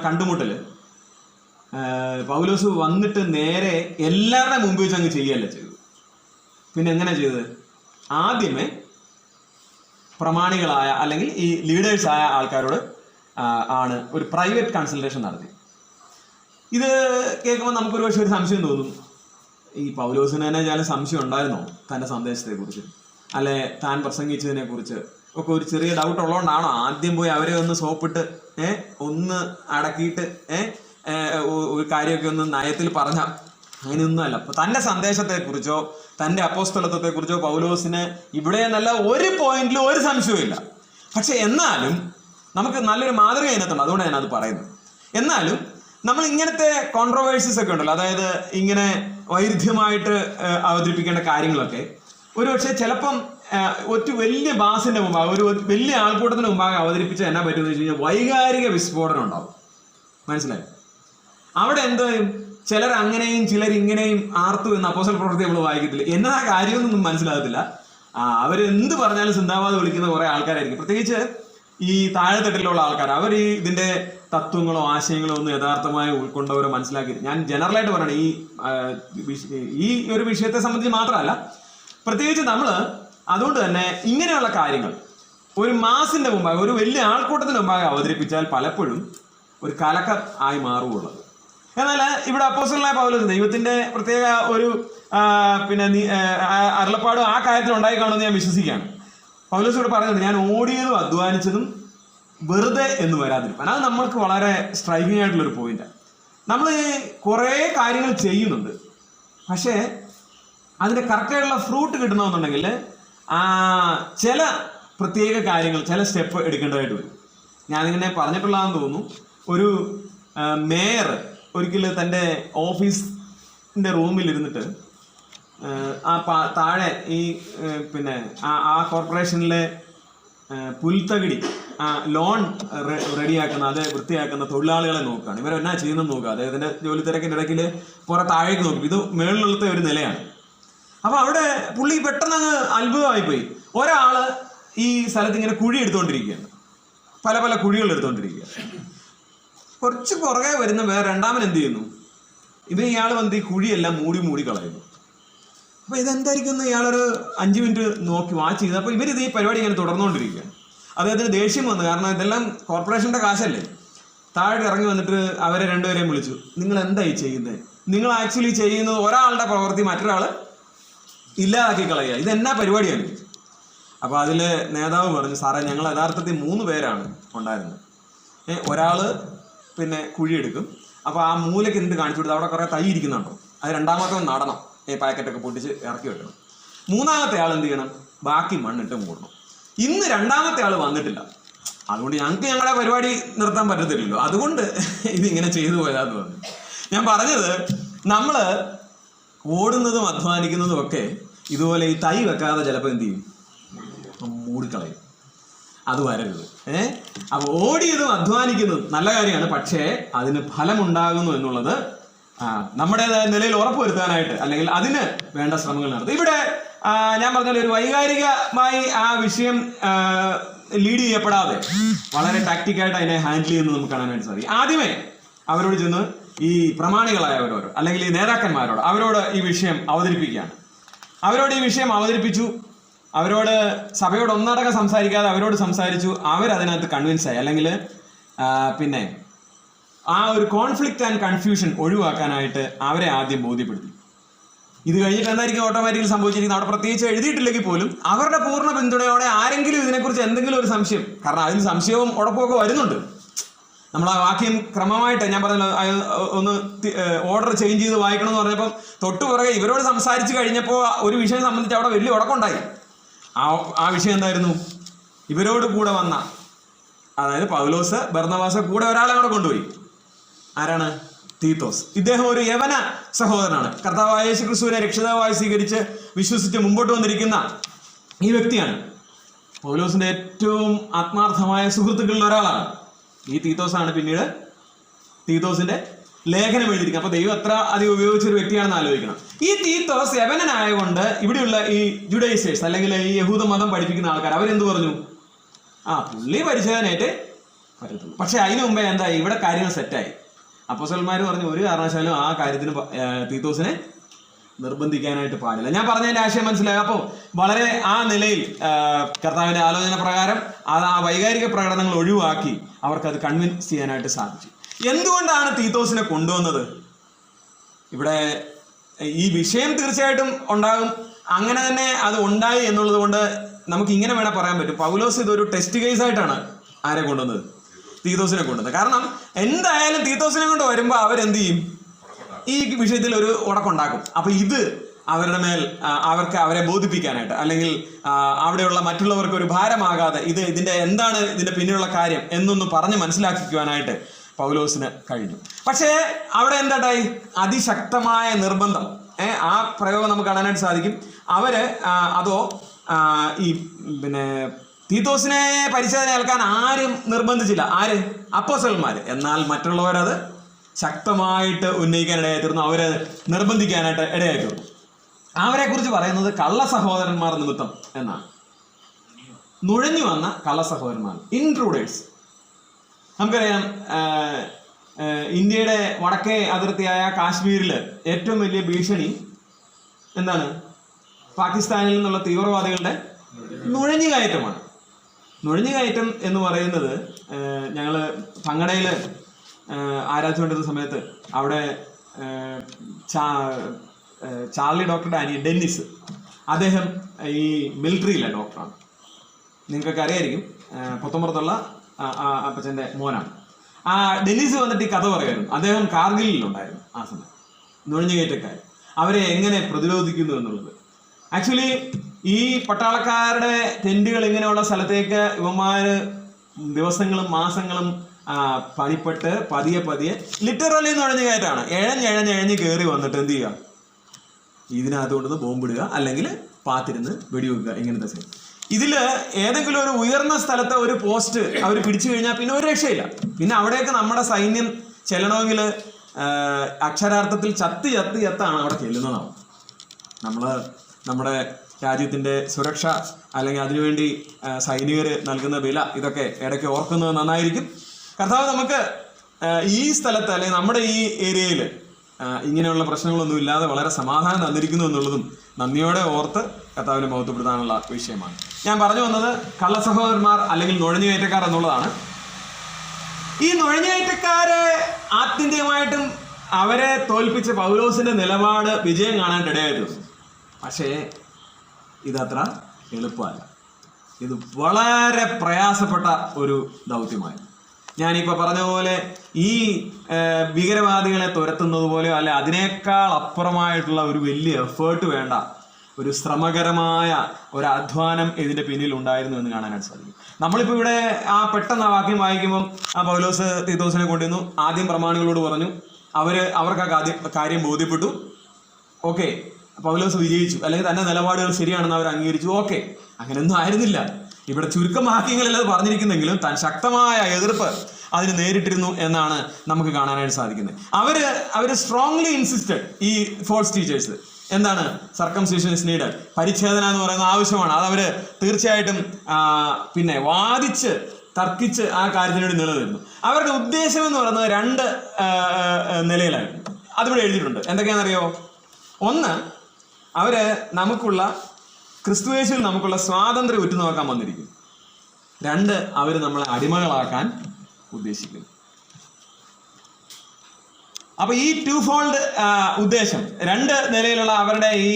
കണ്ടുമുട്ടല് പൗലോസ് വന്നിട്ട് നേരെ എല്ലാവരുടെ മുമ്പിൽ വെച്ച് അങ്ങ് ചെയ്യുകയല്ല ചെയ്തത്. പിന്നെ എങ്ങനെ ചെയ്തത്? ആദ്യമേ പ്രമാണികളായ അല്ലെങ്കിൽ ഈ ലീഡേഴ്സായ ആൾക്കാരോട് ആണ് ഒരു പ്രൈവറ്റ് കൺസൾട്ടേഷൻ നടത്തി. ഇത് കേൾക്കുമ്പോൾ നമുക്കൊരു പക്ഷേ ഒരു സംശയം തോന്നും, ഈ പൗലോസിന് തന്നെ ചില സംശയം ഉണ്ടായിരുന്നോ തൻ്റെ സന്ദേശത്തെക്കുറിച്ച്, അല്ലെ താൻ പ്രസംഗിച്ചതിനെ കുറിച്ച് ഒക്കെ ഒരു ചെറിയ ഡൗട്ട് ഉള്ളതുകൊണ്ടാണോ ആദ്യം പോയി അവരെ ഒന്ന് സോപ്പിട്ട് ഒന്ന് അടക്കിയിട്ട് ഒരു കാര്യമൊക്കെ ഒന്ന് നയത്തിൽ പറഞ്ഞ? അങ്ങനെയൊന്നും അല്ല. അപ്പൊ തൻ്റെ സന്ദേശത്തെക്കുറിച്ചോ തൻ്റെ അപ്പോസ്തലത്വത്തെക്കുറിച്ചോ പൗലോസിന് ഇവിടെ നല്ല ഒരു പോയിന്റിലും ഒരു സംശയവും ഇല്ല. പക്ഷെ എന്നാലും നമുക്ക് നല്ലൊരു മാതൃക അതിനകത്തുണ്ട്, അതുകൊണ്ട് ഞാനത് പറയുന്നത്. എന്നാലും നമ്മൾ ഇങ്ങനത്തെ കോൺട്രവേഴ്സീസ് ഒക്കെ ഉണ്ടല്ലോ, അതായത് ഇങ്ങനെ വൈരുദ്ധ്യമായിട്ട് അവതരിപ്പിക്കേണ്ട കാര്യങ്ങളൊക്കെ ഒരുപക്ഷെ ചിലപ്പം ഒരു വലിയ ബാസിന്റെ മുമ്പാകെ ഒരു വലിയ ആൾക്കൂട്ടത്തിന് മുമ്പാകെ അവതരിപ്പിച്ച എന്നാ പറ്റുമെന്ന് വെച്ച് കഴിഞ്ഞാൽ വൈകാരിക വിസ്ഫോടനം ഉണ്ടാവും. മനസ്സിലായി? അവിടെ എന്തോ ചിലർ അങ്ങനെയും ചിലർ ഇങ്ങനെയും ആർത്തു എന്ന് അപ്പോസ്തല പ്രവൃത്തി നമ്മൾ വായിക്കത്തില്ല. എന്നതാ കാര്യമൊന്നും മനസ്സിലാകത്തില്ല. അവരെന്ത് പറഞ്ഞാലും സിന്ദാബാദ് വിളിക്കുന്ന കുറെ ആൾക്കാരായിരിക്കും, പ്രത്യേകിച്ച് ഈ താഴെത്തട്ടിലുള്ള ആൾക്കാർ. അവർ ഈ ഇതിന്റെ തത്വങ്ങളോ ആശയങ്ങളോ ഒന്നും യഥാർത്ഥമായി ഉൾക്കൊണ്ടവരോ മനസ്സിലാക്കി. ഞാൻ ജനറലായിട്ട് പറയണം, ഈ ഒരു വിഷയത്തെ സംബന്ധിച്ച് മാത്രമല്ല, പ്രത്യേകിച്ച് നമ്മൾ അതുകൊണ്ട് തന്നെ ഇങ്ങനെയുള്ള കാര്യങ്ങൾ ഒരു മാസിന്റെ മുമ്പാകെ ഒരു വലിയ ആൾക്കൂട്ടത്തിന് മുമ്പാകെ അവതരിപ്പിച്ചാൽ പലപ്പോഴും ഒരു കലക്കം ആയി മാറുകയുള്ളത്. എന്നാൽ ഇവിടെ അപ്പോസ്തലനായ പൗലോസ് ദൈവത്തിന്റെ പ്രത്യേക ഒരു അരുളപ്പാടും ആ കാര്യത്തിൽ ഉണ്ടായി കാണുമെന്ന് ഞാൻ വിശ്വസിക്കുകയാണ്. പൗലോസ് ഇവിടെ പറയുന്നത്, ഞാൻ ഓടിയതും അധ്വാനിച്ചതും വെറുതെ എന്ന് വരാതിരിക്കാൻ. അത് നമ്മൾക്ക് വളരെ സ്ട്രൈക്കിംഗ് ആയിട്ടുള്ളൊരു പോയിന്റാണ്. നമ്മൾ കുറേ കാര്യങ്ങൾ ചെയ്യുന്നുണ്ട്, പക്ഷേ അതിന്റെ കറക്റ്റായിട്ടുള്ള ഫ്രൂട്ട് കിട്ടണമെന്നുണ്ടെങ്കിൽ ചില പ്രത്യേക കാര്യങ്ങൾ, ചില സ്റ്റെപ്പ് എടുക്കേണ്ടതായിട്ട് വരും. ഞാനിങ്ങനെ പറഞ്ഞിട്ടുള്ളതെന്ന് തോന്നുന്നു, ഒരു മേയർ ഒരിക്കലും തൻ്റെ ഓഫീസിൻ്റെ റൂമിലിരുന്നിട്ട് താഴെ ഈ ആ കോർപ്പറേഷനിലെ പുൽത്തകിടി ലോൺ റെഡിയാക്കുന്ന, അത് വൃത്തിയാക്കുന്ന തൊഴിലാളികളെ നോക്കുകയാണ്. ഇവരെന്നാ ചെയ്യുന്നത് നോക്കുക. അദ്ദേഹത്തിൻ്റെ ജോലി തിരക്കിൻ്റെ ഇടയ്ക്കിൽ താഴേക്ക് നോക്കും. ഇത് മേളിലുള്ളത്തെ ഒരു നിലയാണ്. അപ്പൊ അവിടെ പുള്ളി പെട്ടെന്ന് അങ്ങ് അത്ഭുതമായിപ്പോയി. ഒരാള് ഈ സ്ഥലത്ത് ഇങ്ങനെ കുഴി എടുത്തുകൊണ്ടിരിക്കുകയാണ്, പല പല കുഴികൾ എടുത്തുകൊണ്ടിരിക്കുക. കുറച്ച് പുറകെ വരുന്ന വേറെ രണ്ടാമൻ എന്ത് ചെയ്യുന്നു, ഇയാൾ വന്ന് ഈ കുഴിയെല്ലാം മൂടി കളയുന്നു. അപ്പൊ ഇതെന്തായിരിക്കും ഇയാളൊരു 5 മിനിറ്റ് നോക്കി വാച്ച് ചെയ്ത്. അപ്പൊ ഇവരിത് ഈ പരിപാടി ഇങ്ങനെ തുടർന്നുകൊണ്ടിരിക്കുകയാണ്. അദ്ദേഹത്തിന് ദേഷ്യം വന്നു, കാരണം ഇതെല്ലാം കോർപ്പറേഷന്റെ കാശല്ലേ. താഴെ ഇറങ്ങി വന്നിട്ട് അവരെ രണ്ടുപേരെയും വിളിച്ചു, നിങ്ങൾ എന്തായി ചെയ്യുന്നത്? നിങ്ങൾ ആക്ച്വലി ചെയ്യുന്നത് ഒരാളുടെ പ്രവൃത്തി മറ്റൊരാള് ഇല്ലാതാക്കി കളയുക, ഇതെന്നാ പരിപാടിയാണ്? അപ്പൊ അതില് നേതാവ് പറഞ്ഞു, സാറേ ഞങ്ങൾ യഥാർത്ഥത്തിൽ 3 പേരാണ് ഉണ്ടായിരുന്നത്. ഒരാള് കുഴിയെടുക്കും, അപ്പൊ ആ മൂലയ്ക്ക് എന്ത് കാണിച്ചു കൊടുത്ത് അവിടെ കുറെ തൈ ഇരിക്കുന്നുണ്ടോ, അത് രണ്ടാമത്തെ നടണം, പാക്കറ്റൊക്കെ പൊട്ടിച്ച് ഇറക്കി വെക്കണം. 3-ാമത്തെ ആൾ എന്ത് ചെയ്യണം, ബാക്കി മണ്ണിട്ട് മൂടണം. ഇന്ന് 2-ാമത്തെ ആൾ വന്നിട്ടില്ല, അതുകൊണ്ട് ഞങ്ങൾക്ക് ഞങ്ങളുടെ പരിപാടി നിർത്താൻ പറ്റത്തില്ലല്ലോ, അതുകൊണ്ട് ഇതിങ്ങനെ ചെയ്തു പോയാന്ന് പറഞ്ഞു. ഞാൻ പറഞ്ഞത്, നമ്മള് ഓടുന്നതും അധ്വാനിക്കുന്നതും ഒക്കെ ഇതുപോലെ ഈ തൈ വെക്കാതെ ചിലപ്പോൾ എന്ത് ചെയ്യും, മൂടിക്കളയും. അത് വരരുത്. അപ്പൊ ഓടിയതും അധ്വാനിക്കുന്നതും നല്ല കാര്യമാണ്, പക്ഷേ അതിന് ഫലമുണ്ടാകുന്നു എന്നുള്ളത് നമ്മുടേതായ നിലയിൽ ഉറപ്പുവരുത്താനായിട്ട് അല്ലെങ്കിൽ അതിന് വേണ്ട ശ്രമങ്ങൾ നടത്തും. ഇവിടെ ഞാൻ പറഞ്ഞ ഒരു വൈകാരികമായി ആ വിഷയം ലീഡ് ചെയ്യപ്പെടാതെ വളരെ ടാക്ടിക്കായിട്ട് അതിനെ ഹാൻഡിൽ ചെയ്യുന്നത് നമുക്ക് കാണാനായിട്ട് സാധിക്കും. ആദ്യമേ അവരോട് ചെന്ന് ഈ പ്രമാണികളായവരോട് അല്ലെങ്കിൽ ഈ നേതാക്കന്മാരോട് അവരോട് ഈ വിഷയം അവതരിപ്പിക്കുകയാണ്. അവരോട് ഈ വിഷയം അവതരിപ്പിച്ചു, അവരോട് സഭയോട് ഒന്നടങ്കം സംസാരിക്കാതെ അവരോട് സംസാരിച്ചു. അവരതിനകത്ത് കൺവിൻസ് ആയി, അല്ലെങ്കിൽ ആ ഒരു കോൺഫ്ലിക്റ്റ് ആൻഡ് കൺഫ്യൂഷൻ ഒഴിവാക്കാനായിട്ട് അവരെ ആദ്യം ബോധ്യപ്പെടുത്തി. ഇത് കഴിഞ്ഞിട്ട് എന്തായിരിക്കും ഓട്ടോമാറ്റിക്കലി സംഭവിച്ചിരിക്കുന്നത്, അവിടെ പ്രത്യേകിച്ച് എഴുതിയിട്ടില്ലെങ്കിൽ പോലും അവരുടെ പൂർണ്ണ പിന്തുണയോടെ ആരെങ്കിലും ഇതിനെക്കുറിച്ച് എന്തെങ്കിലും ഒരു സംശയം, കാരണം അതിന് സംശയവും ഉടപ്പമൊക്കെ വരുന്നുണ്ട്. നമ്മൾ ആ വാക്യം ക്രമമായിട്ട് ഞാൻ പറഞ്ഞല്ലോ, ഒന്ന് ഓർഡർ ചേഞ്ച് ചെയ്ത് വായിക്കണം എന്ന് പറഞ്ഞപ്പം തൊട്ടു പുറകെ ഇവരോട് സംസാരിച്ച് കഴിഞ്ഞപ്പോൾ ഒരു വിഷയം സംബന്ധിച്ച് അവിടെ വലിയ ഉടക്കമുണ്ടായി. ആ വിഷയം എന്തായിരുന്നു, ഇവരോട് കൂടെ വന്ന, അതായത് പൗലോസ് ബർന്നബാസ് കൂടെ ഒരാളെ അവിടെ കൊണ്ടുപോയി. ആരാണ്? തീത്തോസ്. ഇദ്ദേഹം ഒരു യവന സഹോദരനാണ്. കർത്താവായ യേശു ക്രിസ്തുവിനെ രക്ഷിതാവായി സ്വീകരിച്ച് വിശ്വസിച്ച് മുമ്പോട്ട് വന്നിരിക്കുന്ന ഈ വ്യക്തിയാണ്. പൗലോസിന്റെ ഏറ്റവും ആത്മാർത്ഥമായ സുഹൃത്തുക്കളിൽ ഒരാളാണ് ഈ തീത്തോസാണ്. പിന്നീട് തീത്തോസിന്റെ ലേഖനം എഴുതിയിരിക്കുന്നത്. അപ്പൊ ദൈവം എത്ര അധികം ഉപയോഗിച്ചൊരു വ്യക്തിയാണെന്ന് ആലോചിക്കണം. ഈ തീത്തോസ് യവനനായതുകൊണ്ട് ഇവിടെയുള്ള ഈ ജുഡൈസേഴ്സ് അല്ലെങ്കിൽ ഈ യഹൂദ മതം പഠിപ്പിക്കുന്ന ആൾക്കാർ അവരെന്ത് പറഞ്ഞു, പുള്ളി പരിശോധനയായിട്ട് പറ്റത്തുള്ളൂ. പക്ഷെ അതിനു മുമ്പേ എന്തായി, ഇവിടെ കാര്യങ്ങൾ സെറ്റായി. അപ്പോസ്തലന്മാർ പറഞ്ഞു ഒരു കാരണവശാലും ആ കാര്യത്തിന് തീത്തോസിനെ നിർബന്ധിക്കാനായിട്ട് പാടില്ല. ഞാൻ പറഞ്ഞതിന്റെ ആശയം മനസ്സിലായി. അപ്പോൾ വളരെ ആ നിലയിൽ കർത്താവിന്റെ ആലോചന പ്രകാരം അത് ആ വൈകാരിക പ്രകടനങ്ങൾ ഒഴിവാക്കി അവർക്കത് കൺവിൻസ് ചെയ്യാനായിട്ട് സാധിച്ചു. എന്തുകൊണ്ടാണ് തീത്തോസിനെ കൊണ്ടുവന്നത്? ഇവിടെ ഈ വിഷയം തീർച്ചയായിട്ടും ഉണ്ടാകും, അങ്ങനെ തന്നെ അത് ഉണ്ടായി എന്നുള്ളത് കൊണ്ട് നമുക്ക് ഇങ്ങനെ വേണേൽ പറയാൻ പറ്റും, പൗലോസ് ഇതൊരു ടെസ്റ്റ് കേസ് ആയിട്ടാണ് ആരെ കൊണ്ടുവന്നത്? തീത്തോസിനെ കൊണ്ടുവന്നത്. കാരണം എന്തായാലും തീത്തോസിനെ കൊണ്ട് വരുമ്പോൾ അവരെന്ത് ചെയ്യും? ഈ വിഷയത്തിൽ ഒരു ഉടക്കുണ്ടാക്കും. അപ്പൊ ഇത് അവരുടെ മേൽ അവരെ ബോധിപ്പിക്കാനായിട്ട്, അല്ലെങ്കിൽ അവിടെയുള്ള മറ്റുള്ളവർക്ക് ഒരു ഭാരമാകാതെ ഇതിന്റെ എന്താണ് ഇതിന്റെ പിന്നിലുള്ള കാര്യം എന്നൊന്ന് പറഞ്ഞ് മനസ്സിലാക്കിക്കുവാനായിട്ട് പൗലോസിന് കഴിഞ്ഞു. പക്ഷേ അവിടെ എന്തായി? അതിശക്തമായ നിർബന്ധം. ആ പ്രയോഗം നമുക്ക് കാണാനായിട്ട് സാധിക്കും. അതോ ഈ തീത്തോസിനെ പരിശോധന ഏൽക്കാൻ ആരും നിർബന്ധിച്ചില്ല. ആര്? അപ്പോസ്തലന്മാര്. എന്നാൽ മറ്റുള്ളവരത് ശക്തമായിട്ട് ഉന്നയിക്കാൻ ഇടയായിത്തീർന്നു, അവരെ നിർബന്ധിക്കാനായിട്ട് ഇടയായിത്തീർന്നു. അവരെ കുറിച്ച് പറയുന്നത് കള്ള സഹോദരന്മാർ നിമിത്തം എന്നാണ്. നുഴഞ്ഞു വന്ന കള്ള സഹോദരന്മാർ, ഇൻട്രൂഡേഴ്സ്. നമുക്കറിയാം, ഇന്ത്യയുടെ വടക്കേ അതിർത്തിയായ കാശ്മീരിൽ ഏറ്റവും വലിയ ഭീഷണി എന്താണ്? പാകിസ്ഥാനിൽ നിന്നുള്ള തീവ്രവാദികളുടെ നുഴഞ്ഞുകയറ്റമാണ്. നുഴഞ്ഞുകയറ്റം എന്ന് പറയുന്നത്, ഞങ്ങൾ ഭംഗടയിൽ ആരാധിച്ചുകൊണ്ടിരുന്ന സമയത്ത് അവിടെ ചാർലി ഡോക്ടറുടെ അനിയൻ ഡെന്നിസ്, അദ്ദേഹം ഈ മിലിറ്ററിയിലെ ഡോക്ടറാണ്. നിങ്ങൾക്കൊക്കെ അറിയായിരിക്കും, പുത്തമ്പുറത്തുള്ള അപ്പച്ചൻ്റെ മോനാണ്. ആ ഡെന്നിസ് വന്നിട്ട് ഈ കഥ പറയുമായിരുന്നു. അദ്ദേഹം കാർഗിലിലുണ്ടായിരുന്നു ആ സമയം. നുഴഞ്ഞുകയറ്റക്കാർ അവരെ എങ്ങനെ പ്രതിരോധിക്കുന്നു എന്നുള്ളത്. ആക്ച്വലി ഈ പട്ടാളക്കാരുടെ ടെന്റുകൾ ഇങ്ങനെയുള്ള സ്ഥലത്തേക്ക് ഇവന്മാര് ദിവസങ്ങളും മാസങ്ങളും പണിപ്പെട്ട് പതിയെ ലിറ്ററലി നുഴഞ്ഞുകയറ്റാണ്. എഴഞ്ഞ് കയറി വന്നിട്ട് എന്ത് ചെയ്യുക? ഇതിനകത്ത് കൊണ്ടുവന്ന് ബോംബിടുക, അല്ലെങ്കിൽ പാത്തിരുന്ന് വെടിവെക്കുക. ഇങ്ങനത്തെ സൈൻ. ഇതില് ഏതെങ്കിലും ഒരു ഉയർന്ന സ്ഥലത്തെ ഒരു പോസ്റ്റ് അവർ പിടിച്ചു കഴിഞ്ഞാൽ പിന്നെ ഒരു രക്ഷയില്ല. പിന്നെ അവിടേക്ക് നമ്മുടെ സൈന്യം ചെല്ലണമെങ്കിൽ അക്ഷരാർത്ഥത്തിൽ ചത്താണ് അവിടെ ചെല്ലുന്നതാണ്. നമ്മുടെ രാജ്യത്തിന്റെ സുരക്ഷ, അല്ലെങ്കിൽ അതിനുവേണ്ടി സൈനികർ നൽകുന്ന വില, ഇതൊക്കെ ഇടയ്ക്ക് ഓർക്കുന്നത് നന്നായിരിക്കും. കർത്താവ് നമുക്ക് ഈ സ്ഥലത്ത്, അല്ലെങ്കിൽ നമ്മുടെ ഈ ഏരിയയിൽ ഇങ്ങനെയുള്ള പ്രശ്നങ്ങളൊന്നും ഇല്ലാതെ വളരെ സമാധാനം തന്നിരിക്കുന്നു എന്നുള്ളതും നന്ദിയോടെ ഓർത്ത് കർത്താവിനെ മഹത്വപ്പെടുത്താനുള്ള വിഷയമാണ്. ഞാൻ പറഞ്ഞു വന്നത് കള്ള സഹോദരന്മാർ അല്ലെങ്കിൽ നുഴഞ്ഞുകയറ്റക്കാർ എന്നുള്ളതാണ്. ഈ നുഴഞ്ഞുകയറ്റക്കാരെ ആത്യന്തികമായിട്ടും അവരെ തോൽപ്പിച്ച പൗലോസിന്റെ നിലപാട് വിജയം കാണാൻ ഇടയായിരുന്നു. പക്ഷേ ഇതത്ര എളുപ്പമല്ല. ഇത് വളരെ പ്രയാസപ്പെട്ട ഒരു ദൗത്യമായിരുന്നു. ഞാനിപ്പോൾ പറഞ്ഞ പോലെ ഈ ഭീകരവാദികളെ തുരത്തുന്നത് പോലെ, അല്ലെ അതിനേക്കാൾ അപ്പുറമായിട്ടുള്ള ഒരു വലിയ എഫേർട്ട് വേണ്ട ഒരു ശ്രമകരമായ ഒരു അധ്വാനം ഇതിന്റെ പിന്നിൽ ഉണ്ടായിരുന്നു എന്ന് കാണാനായിട്ട് സാധിക്കും. നമ്മളിപ്പോൾ ഇവിടെ പെട്ടെന്ന് ആ വാക്യം വായിക്കുമ്പം പൗലോസ് തീത്തോസിനെ കൊണ്ടുവന്നു, ആദ്യം പ്രമാണികളോട് പറഞ്ഞു, അവർക്ക് ആ കാര്യം ബോധ്യപ്പെട്ടു. ഓക്കെ, പൗലോസ് വിജയിച്ചു, അല്ലെങ്കിൽ തന്റെ നിലപാടുകൾ ശരിയാണെന്ന് അവർ അംഗീകരിച്ചു. ഓക്കെ, അങ്ങനെയൊന്നും ആയിരുന്നില്ല. ഇവിടെ ചുരുക്കം വാക്യങ്ങളിൽ അത് പറഞ്ഞിരിക്കുന്നെങ്കിലും താൻ ശക്തമായ എതിർപ്പ് അതിന് നേരിട്ടിരുന്നു എന്നാണ് നമുക്ക് കാണാനായിട്ട് സാധിക്കുന്നത്. അവര് സ്ട്രോങ്ലി ഇൻസിസ്റ്റഡ്, ഈ ഫോൾസ് ടീച്ചേഴ്സ്. എന്താണ്? സർക്കംസിഷൻ ഇസ് നീഡഡ്, പരിച്ഛേദന എന്ന് പറയുന്ന ആവശ്യമാണ്. അതവര് തീർച്ചയായിട്ടും പിന്നെ വാദിച്ച് തർക്കിച്ച് ആ കാര്യത്തിന് വേണ്ടി നിലനിന്നു. അവരുടെ ഉദ്ദേശം എന്ന് പറയുന്നത് രണ്ട് നിലയിലായിരുന്നു. അതിവിടെ എഴുതിയിട്ടുണ്ട്. എന്തൊക്കെയാണെന്നറിയോ? ഒന്ന്, അവര് ക്രിസ്തുയേശുവിൽ നമുക്കുള്ള സ്വാതന്ത്ര്യം ഉറ്റുനോക്കാൻ വന്നിരിക്കും. രണ്ട്, അവര് നമ്മളെ അടിമകളാക്കാൻ ഉദ്ദേശിക്കുന്നു. അപ്പൊ ഈ ടു ഫോൾഡ് ഉദ്ദേശം, രണ്ട് നിലയിലുള്ള അവരുടെ ഈ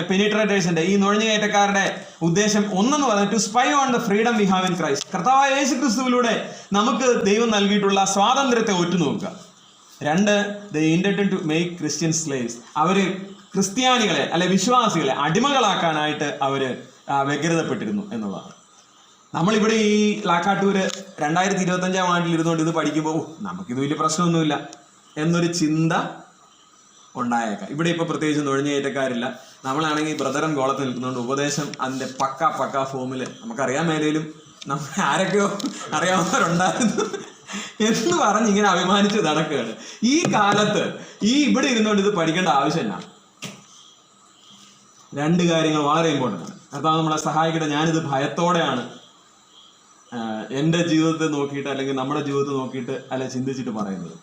പെനിട്രേറ്റേഴ്സിന്റെ, ഈ നുഴഞ്ഞുകയറ്റക്കാരുടെ ഉദ്ദേശം ഒന്നെന്ന് പറയുന്നത് to spy on the freedom we have in Christ. കർത്താവായ യേശു ക്രിസ്തുവിലൂടെ നമുക്ക് ദൈവം നൽകിയിട്ടുള്ള സ്വാതന്ത്ര്യത്തെ ഒറ്റുനോക്കുക. രണ്ട്, they intend to make Christian slaves. അവര് ക്രിസ്ത്യാനികളെ, അല്ലെ വിശ്വാസികളെ അടിമകളാക്കാനായിട്ട് അവര് വ്യഗ്രതപ്പെട്ടിരുന്നു എന്നുള്ളതാണ്. നമ്മളിവിടെ ഈ ലാക്കാട്ടൂര് 2025 ആണ്ടിൽ ഇരുന്നുകൊണ്ട് ഇത് പഠിക്കുമ്പോൾ നമുക്കിത് വലിയ പ്രശ്നമൊന്നുമില്ല എന്നൊരു ചിന്ത ഉണ്ടായേക്കാം. ഇവിടെ ഇപ്പോൾ പ്രത്യേകിച്ച് നുഴഞ്ഞുകയറ്റക്കാരില്ല. നമ്മളാണെങ്കിൽ ബ്രദറൻ ഗോളത്തിൽ നിൽക്കുന്നുണ്ട് ഉപദേശം അതിൻ്റെ പക്ക ഫോമിൽ നമുക്കറിയാൻ മേലേലും നമ്മൾ ആരൊക്കെയോ അറിയാവുന്നവരുണ്ടായിരുന്നു എന്ന് പറഞ്ഞ് ഇങ്ങനെ അഭിമാനിച്ച് നടക്കുകയാണ്. ഈ കാലത്ത് ഇവിടെ ഇരുന്നുകൊണ്ട് ഇത് പഠിക്കേണ്ട ആവശ്യമില്ല. രണ്ട് കാര്യങ്ങൾ വളരെ ഇമ്പോർട്ടൻ്റ് ആണ്. കർത്താവ് നമ്മളെ സഹായിക്കട്ടെ. ഞാനിത് ഭയത്തോടെയാണ് എൻ്റെ ജീവിതത്തെ നോക്കിയിട്ട്, അല്ലെങ്കിൽ നമ്മുടെ ജീവിതത്തെ നോക്കിയിട്ട് ചിന്തിച്ചിട്ട് പറയുന്നത്.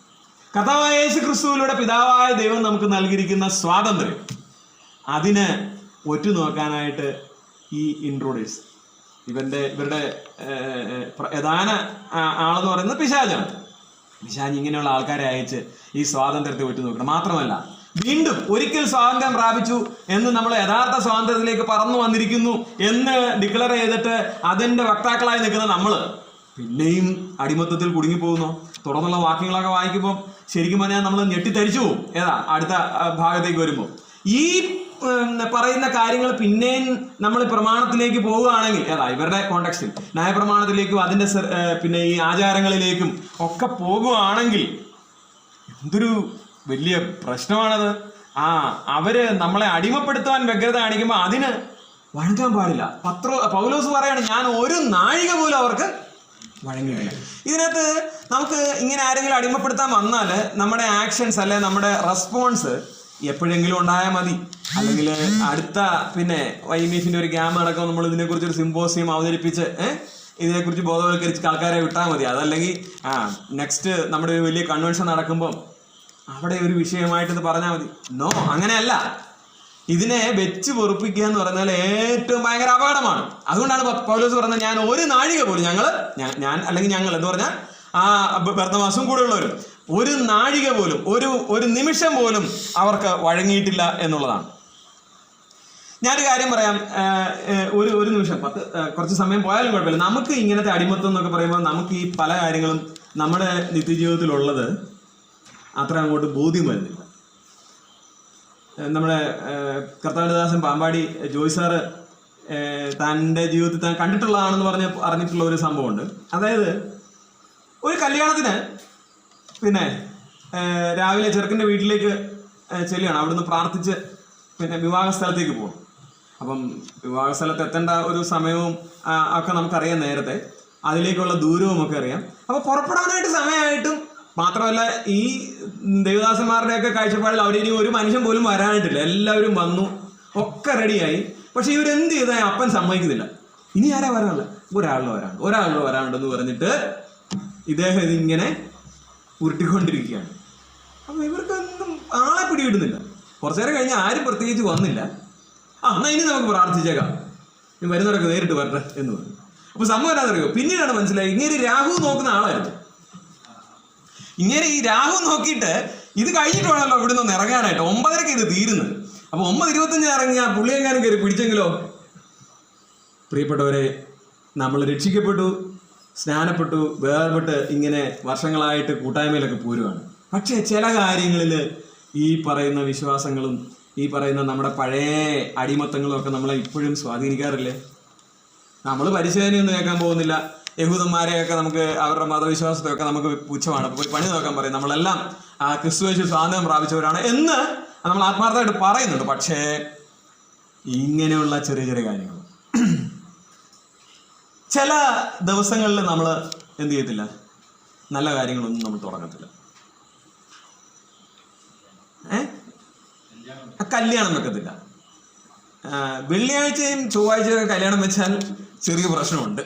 കർത്താവായ യേശു ക്രിസ്തുവിലൂടെ പിതാവായ ദൈവം നമുക്ക് നൽകിയിരിക്കുന്ന സ്വാതന്ത്ര്യം, അതിന് ഒറ്റുനോക്കാനായിട്ട് ഈ ഇൻട്രോഡ്യൂസ് ഇവരുടെ പ്രധാന ആളെന്ന് പറയുന്നത് പിശാചാണ്. പിശാച് ഇങ്ങനെയുള്ള ആൾക്കാരെ അയച്ച് ഈ സ്വാതന്ത്ര്യത്തെ ഒറ്റുനോക്കണം. മാത്രമല്ല, വീണ്ടും ഒരിക്കൽ സ്വാതന്ത്ര്യം പ്രാപിച്ചു എന്ന് നമ്മൾ യഥാർത്ഥ സ്വാതന്ത്ര്യത്തിലേക്ക് പറന്നു വന്നിരിക്കുന്നു എന്ന് ഡിക്ലെയർ ചെയ്തിട്ട് അതിന്റെ വക്താക്കളായി നിൽക്കുന്ന നമ്മള് പിന്നെയും അടിമത്തത്തിൽ കുടുങ്ങിപ്പോകുന്നു. തുടർന്നുള്ള വാക്യങ്ങളൊക്കെ വായിക്കുമ്പോൾ ശരിക്കും പറഞ്ഞാൽ നമ്മൾ ഞെട്ടിത്തരിച്ചു പോകും. അടുത്ത ഭാഗത്തേക്ക് വരുമ്പോൾ ഈ പറയുന്ന കാര്യങ്ങൾ പിന്നെയും നമ്മൾ പ്രമാണത്തിലേക്ക് പോവുകയാണെങ്കിൽ ഇവരുടെ കോണ്ടെക്സ്റ്റിൽ ന്യായപ്രമാണത്തിലേക്കും അതിന്റെ പിന്നെ ഈ ആചാരങ്ങളിലേക്കും ഒക്കെ പോകുകയാണെങ്കിൽ എന്തൊരു വലിയ പ്രശ്നമാണത്. അവര് നമ്മളെ അടിമപ്പെടുത്താൻ വ്യഗ്രത കാണിക്കുമ്പോൾ അതിന് വഴങ്ങാൻ പാടില്ല. പൗലോസ് പറയാണ്, ഞാൻ ഒരു നാഴിക പോലും അവർക്ക് വഴങ്ങിയില്ല. ഇതിനകത്ത് നമുക്ക് ഇങ്ങനെ ആരെങ്കിലും അടിമപ്പെടുത്താൻ വന്നാൽ നമ്മുടെ ആക്ഷൻസ് അല്ലെ നമ്മുടെ റെസ്പോൺസ് എപ്പോഴെങ്കിലും ഉണ്ടായാൽ മതി. അല്ലെങ്കിൽ അടുത്ത പിന്നെ YMF-ന്റെ ഒരു ക്യാമ്പ് നടക്കുമ്പോൾ നമ്മൾ ഇതിനെക്കുറിച്ച് ഒരു സിമ്പോസിയം അവതരിപ്പിച്ച് ഇതിനെക്കുറിച്ച് ബോധവൽക്കരിച്ച് ആൾക്കാരെ വിട്ടാൽ മതി. അതല്ലെങ്കിൽ നെക്സ്റ്റ് നമ്മുടെ ഒരു വലിയ കൺവെൻഷൻ നടക്കുമ്പോൾ അവിടെ ഒരു വിഷയമായിട്ട് ഇത് പറഞ്ഞാൽ മതി. നോ, അങ്ങനെയല്ല. ഇതിനെ വെച്ച് പൊറുപ്പിക്കുക എന്ന് പറഞ്ഞാൽ ഏറ്റവും ഭയങ്കര അപകടമാണ്. അതുകൊണ്ടാണ് പൗലോസ് പറഞ്ഞത്, ഞാൻ ഒരു നാഴിക പോലും ഞങ്ങൾ എന്ന് പറഞ്ഞാൽ ബർന്നബാസും കൂടെ ഉള്ളവരും ഒരു നാഴിക പോലും ഒരു നിമിഷം പോലും അവർക്ക് വഴങ്ങിയിട്ടില്ല എന്നുള്ളതാണ്. ഞാനൊരു കാര്യം പറയാം, ഒരു നിമിഷം, കുറച്ച് സമയം പോയാലും കുഴപ്പമില്ല. നമുക്ക് ഇങ്ങനത്തെ അടിമത്തം എന്നൊക്കെ പറയുമ്പോൾ നമുക്ക് ഈ പല കാര്യങ്ങളും നമ്മുടെ നിത്യജീവിതത്തിലുള്ളത് അത്ര അങ്ങോട്ട് ബോധ്യം വരുന്നില്ല. നമ്മുടെ കർത്താവിദാസൻ പാമ്പാടി ജോയ് സാറ് തൻ്റെ ജീവിതത്തിൽ താൻ കണ്ടിട്ടുള്ളതാണെന്ന് അറിഞ്ഞിട്ടുള്ള ഒരു സംഭവമുണ്ട്. അതായത് ഒരു കല്യാണത്തിന് പിന്നെ രാവിലെ ചെറുക്കൻ്റെ വീട്ടിലേക്ക് ചെല്ലുകയാണ്. അവിടുന്ന് പ്രാർത്ഥിച്ച് പിന്നെ വിവാഹ സ്ഥലത്തേക്ക് പോകും. അപ്പം വിവാഹ സ്ഥലത്ത് എത്തേണ്ട ഒരു സമയവും ഒക്കെ നമുക്കറിയാം, നേരത്തെ അതിലേക്കുള്ള ദൂരവും ഒക്കെ അറിയാം. അപ്പോൾ പുറപ്പെടാനായിട്ട് സമയമായിട്ടും മാത്രമല്ല, ഈ ദേവദാസന്മാരുടെയൊക്കെ കാഴ്ചപ്പാടിൽ അവരിനി ഒരു മനുഷ്യൻ പോലും വരാനായിട്ടില്ല. എല്ലാവരും വന്നു, ഒക്കെ റെഡിയായി. പക്ഷെ ഇവരെന്ത് ചെയ്താൽ അപ്പൻ സമ്മതിക്കുന്നില്ല. ഇനി ആരാ വരാനുള്ളത്? ഒരാളിലോ വരാനുണ്ടെന്ന് പറഞ്ഞിട്ട് ഇദ്ദേഹം ഇതിങ്ങനെ ഉരുട്ടിക്കൊണ്ടിരിക്കുകയാണ്. അപ്പം ഇവർക്കൊന്നും ആളെ പിടികിട്ടുന്നില്ല. കുറച്ചു നേരം കഴിഞ്ഞ് ആരും പ്രത്യേകിച്ച് വന്നില്ല. എന്നാൽ ഇനി നമുക്ക് പ്രാർത്ഥിച്ചേക്കാം, വരുന്നവരൊക്കെ നേരിട്ട് വരട്ടെ എന്ന് പറഞ്ഞു. അപ്പൊ സംഭവം എന്താണെന്നറിയോ, പിന്നീടാണ് മനസ്സിലായി ഇങ്ങനെ രാഹു നോക്കുന്ന ആളായിരുന്നു. ഇങ്ങനെ ഈ രാഹു നോക്കിയിട്ട് ഇത് കഴിഞ്ഞിട്ട് വേണമല്ലോ ഇവിടെ നിന്ന് ഇറങ്ങാനായിട്ട്. 9:30 ഇത് തീരുന്നത്. അപ്പൊ 9:25 ഇറങ്ങിയ പുള്ളിയെങ്ങാനും കയറി പിടിച്ചെങ്കിലോ? പ്രിയപ്പെട്ടവരെ, നമ്മൾ രക്ഷിക്കപ്പെട്ടു, സ്നാനപ്പെട്ടു, വേർപെട്ട് ഇങ്ങനെ വർഷങ്ങളായിട്ട് കൂട്ടായ്മയിലൊക്കെ പോരുവാണ്. പക്ഷെ ചില കാര്യങ്ങളിൽ ഈ പറയുന്ന വിശ്വാസങ്ങളും ഈ പറയുന്ന നമ്മുടെ പഴയ അടിമത്തങ്ങളും ഒക്കെ നമ്മളെ ഇപ്പോഴും സ്വാധീനിക്കാറില്ലേ? നമ്മൾ പരിശോധനയൊന്നും കേൾക്കാൻ പോകുന്നില്ല. യഹൂദന്മാരെയൊക്കെ നമുക്ക് അവരുടെ മതവിശ്വാസത്തെയൊക്കെ നമുക്ക് പുച്ഛമാണ്, പോയി പണി നോക്കാൻ പറയും. നമ്മളെല്ലാം ക്രിസ്തുവേശു സ്വാതന്ത്ര്യം പ്രാപിച്ചവരാണ് എന്ന് നമ്മൾ ആത്മാർത്ഥമായിട്ട് പറയുന്നുണ്ട്. പക്ഷേ ഇങ്ങനെയുള്ള ചെറിയ ചെറിയ കാര്യങ്ങൾ ചില ദിവസങ്ങളിൽ നമ്മൾ എന്ത് ചെയ്യത്തില്ല, നല്ല കാര്യങ്ങളൊന്നും നമ്മൾ തുടങ്ങത്തില്ല. കല്യാണം വെക്കത്തില്ല. വെള്ളിയാഴ്ചയും ചൊവ്വാഴ്ചയൊക്കെ കല്യാണം വെച്ചാൽ ചെറിയ പ്രശ്നമുണ്ട്.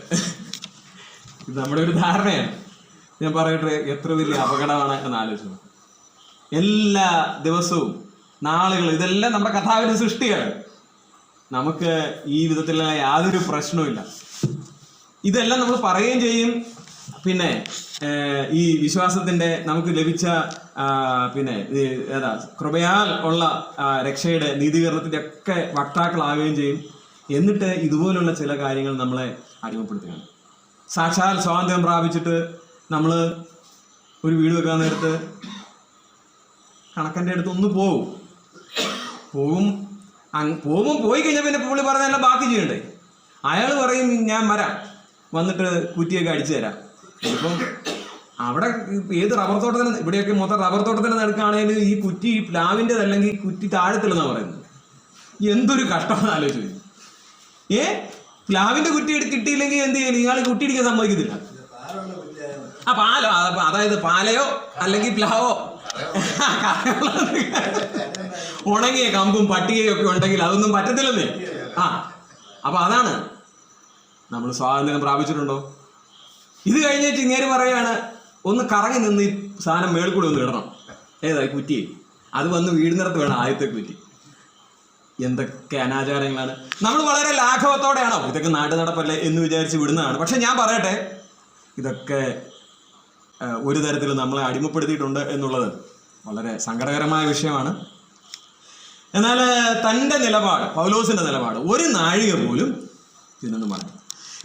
ഇത് നമ്മുടെ ഒരു ധാരണയാണ്. ഞാൻ പറയട്ടെ, എത്ര വലിയ അപകടമാണ് എന്ന് ആലോചിച്ചു. എല്ലാ ദിവസവും നാളുകൾ, ഇതെല്ലാം നമ്മുടെ കർത്താവിന്റെ സൃഷ്ടിയാണ്. നമുക്ക് ഈ വിധത്തിലുള്ള യാതൊരു പ്രശ്നവുമില്ല. ഇതെല്ലാം നമ്മൾ പറയുകയും ചെയ്യും. പിന്നെ ഈ വിശ്വാസത്തിന്റെ നമുക്ക് ലഭിച്ച പിന്നെ കൃപയാൽ ഉള്ള രക്ഷയുടെ നീതീകരണത്തിന്റെ ഒക്കെ വക്താക്കളാവുകയും ചെയ്യും. എന്നിട്ട് ഇതുപോലുള്ള ചില കാര്യങ്ങൾ നമ്മളെ അടിമപ്പെടുത്തുകയാണ്. സാക്ഷാൽ സ്വാതന്ത്ര്യം പ്രാപിച്ചിട്ട് നമ്മൾ ഒരു വീട് വെക്കാൻ നേരത്ത് കണക്കൻ്റെ അടുത്ത് ഒന്ന് പോകുമ്പോൾ പോയി കഴിഞ്ഞാൽ പിന്നെ പുള്ളി പറഞ്ഞെല്ലാം ബാക്കി ചെയ്യണ്ടേ? അയാൾ പറയും, ഞാൻ വരാം, വന്നിട്ട് കുറ്റിയൊക്കെ അടിച്ചു തരാം. ഇപ്പം അവിടെ ഏത് റബ്ബർ തോട്ടത്തിന്, ഇവിടെയൊക്കെ മൊത്തം റബ്ബർ തോട്ടത്തിന് നടക്കുകയാണെങ്കിൽ ഈ കുറ്റി പ്ലാവിൻ്റെത് അല്ലെങ്കിൽ കുറ്റി താഴത്തില്ലെന്നാണ് പറയുന്നത്. എന്തൊരു കഷ്ടമാണ് ആലോചിച്ചു. പ്ലാവിന്റെ കുറ്റി കിട്ടിയില്ലെങ്കിൽ എന്ത് ചെയ്യണം? ഇയാൾ കുറ്റി ഇടിക്കാൻ സമ്മതിക്കത്തില്ല. പാലോ, അതായത് പാലയോ അല്ലെങ്കിൽ പ്ലാവോ ഉണങ്ങിയ കമ്പും പട്ടികയും ഒക്കെ ഉണ്ടെങ്കിൽ അതൊന്നും പറ്റത്തില്ലെന്നേ. അപ്പൊ അതാണ് നമ്മൾ സ്വാതന്ത്ര്യം പ്രാപിച്ചിട്ടുണ്ടോ? ഇത് കഴിഞ്ഞിട്ട് ഇങ്ങനെ പറയാണ്, ഒന്ന് കറങ്ങി നിന്ന് ഈ സാധനം മേളിൽ കൂടി ഒന്ന് ഇടണം ഏതാ കുറ്റി? അത് വന്ന് വീടിനടുത്ത് വേണം ആദ്യത്തെ കുറ്റി. എന്തൊക്കെ അനാചാരങ്ങളാണ്! നമ്മൾ വളരെ ലാഘവത്തോടെയാണോ ഇതൊക്കെ നാട്ടു നടപ്പല്ലേ എന്ന് വിചാരിച്ച് വിടുന്നതാണ്. പക്ഷെ ഞാൻ പറയട്ടെ, ഇതൊക്കെ ഒരു തരത്തിൽ നമ്മളെ അടിമപ്പെടുത്തിയിട്ടുണ്ട് എന്നുള്ളത് വളരെ സങ്കടകരമായ വിഷയമാണ്. എന്നാൽ തൻ്റെ നിലപാട്, പൗലോസിൻ്റെ നിലപാട്, ഒരു നാഴിക പോലും ഇതിനൊന്നും പറഞ്ഞു.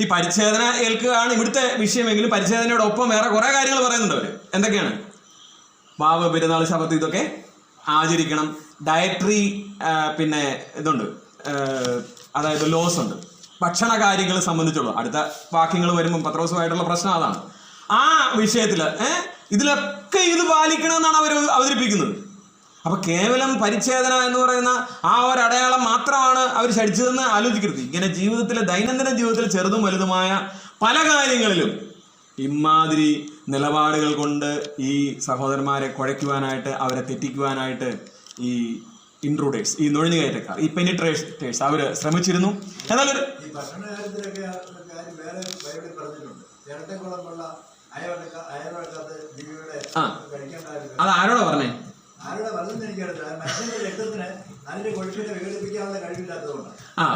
ഈ പരിച്ഛേദന ഏൽക്കുകയാണ് ഇവിടുത്തെ വിഷയമെങ്കിലും പരിച്ഛേദനയോടൊപ്പം വേറെ കുറേ കാര്യങ്ങൾ പറയുന്നുണ്ട് അവർ. എന്തൊക്കെയാണ്? വാവ്, പെരുന്നാൾ, ശബത്ത് ഇതൊക്കെ ആചരിക്കണം. ഡയറ്ററി പിന്നെ ഇതുണ്ട്, അതായത് ലോസ് ഉണ്ട്. ഭക്ഷണ കാര്യങ്ങൾ സംബന്ധിച്ചുള്ള അടുത്ത വാക്യങ്ങൾ വരുമ്പം പത്രോസുമായിട്ടുള്ള പ്രശ്നം അതാണ്. ആ വിഷയത്തിൽ ഇതിലൊക്കെ ഇത് പാലിക്കണമെന്നാണ് അവർ അവതരിപ്പിക്കുന്നത്. അപ്പൊ കേവലം പരിച്ഛേദന എന്ന് പറയുന്ന ആ ഒരു അടയാളം മാത്രമാണ് അവർ ശടിച്ചതെന്ന് ആലോചിക്കരുത്. ഇങ്ങനെ ജീവിതത്തിലെ ദൈനംദിന ജീവിതത്തിൽ ചെറുതും വലുതുമായ പല കാര്യങ്ങളിലും ഇമാതിരി നിലപാടുകൾ കൊണ്ട് ഈ സഹോദരന്മാരെ കുഴയ്ക്കുവാനായിട്ട്, അവരെ തെറ്റിക്കുവാനായിട്ട് ഈ ഇൻട്രൂഡേഴ്സ്, ഈ നുഴഞ്ഞുകയറ്റക്കാർ, ഈ പെനിട്രേറ്റേഴ്സ് അവർ ശ്രമിച്ചിരുന്നു. എന്നാലും അത് ആരോടാ പറഞ്ഞേ?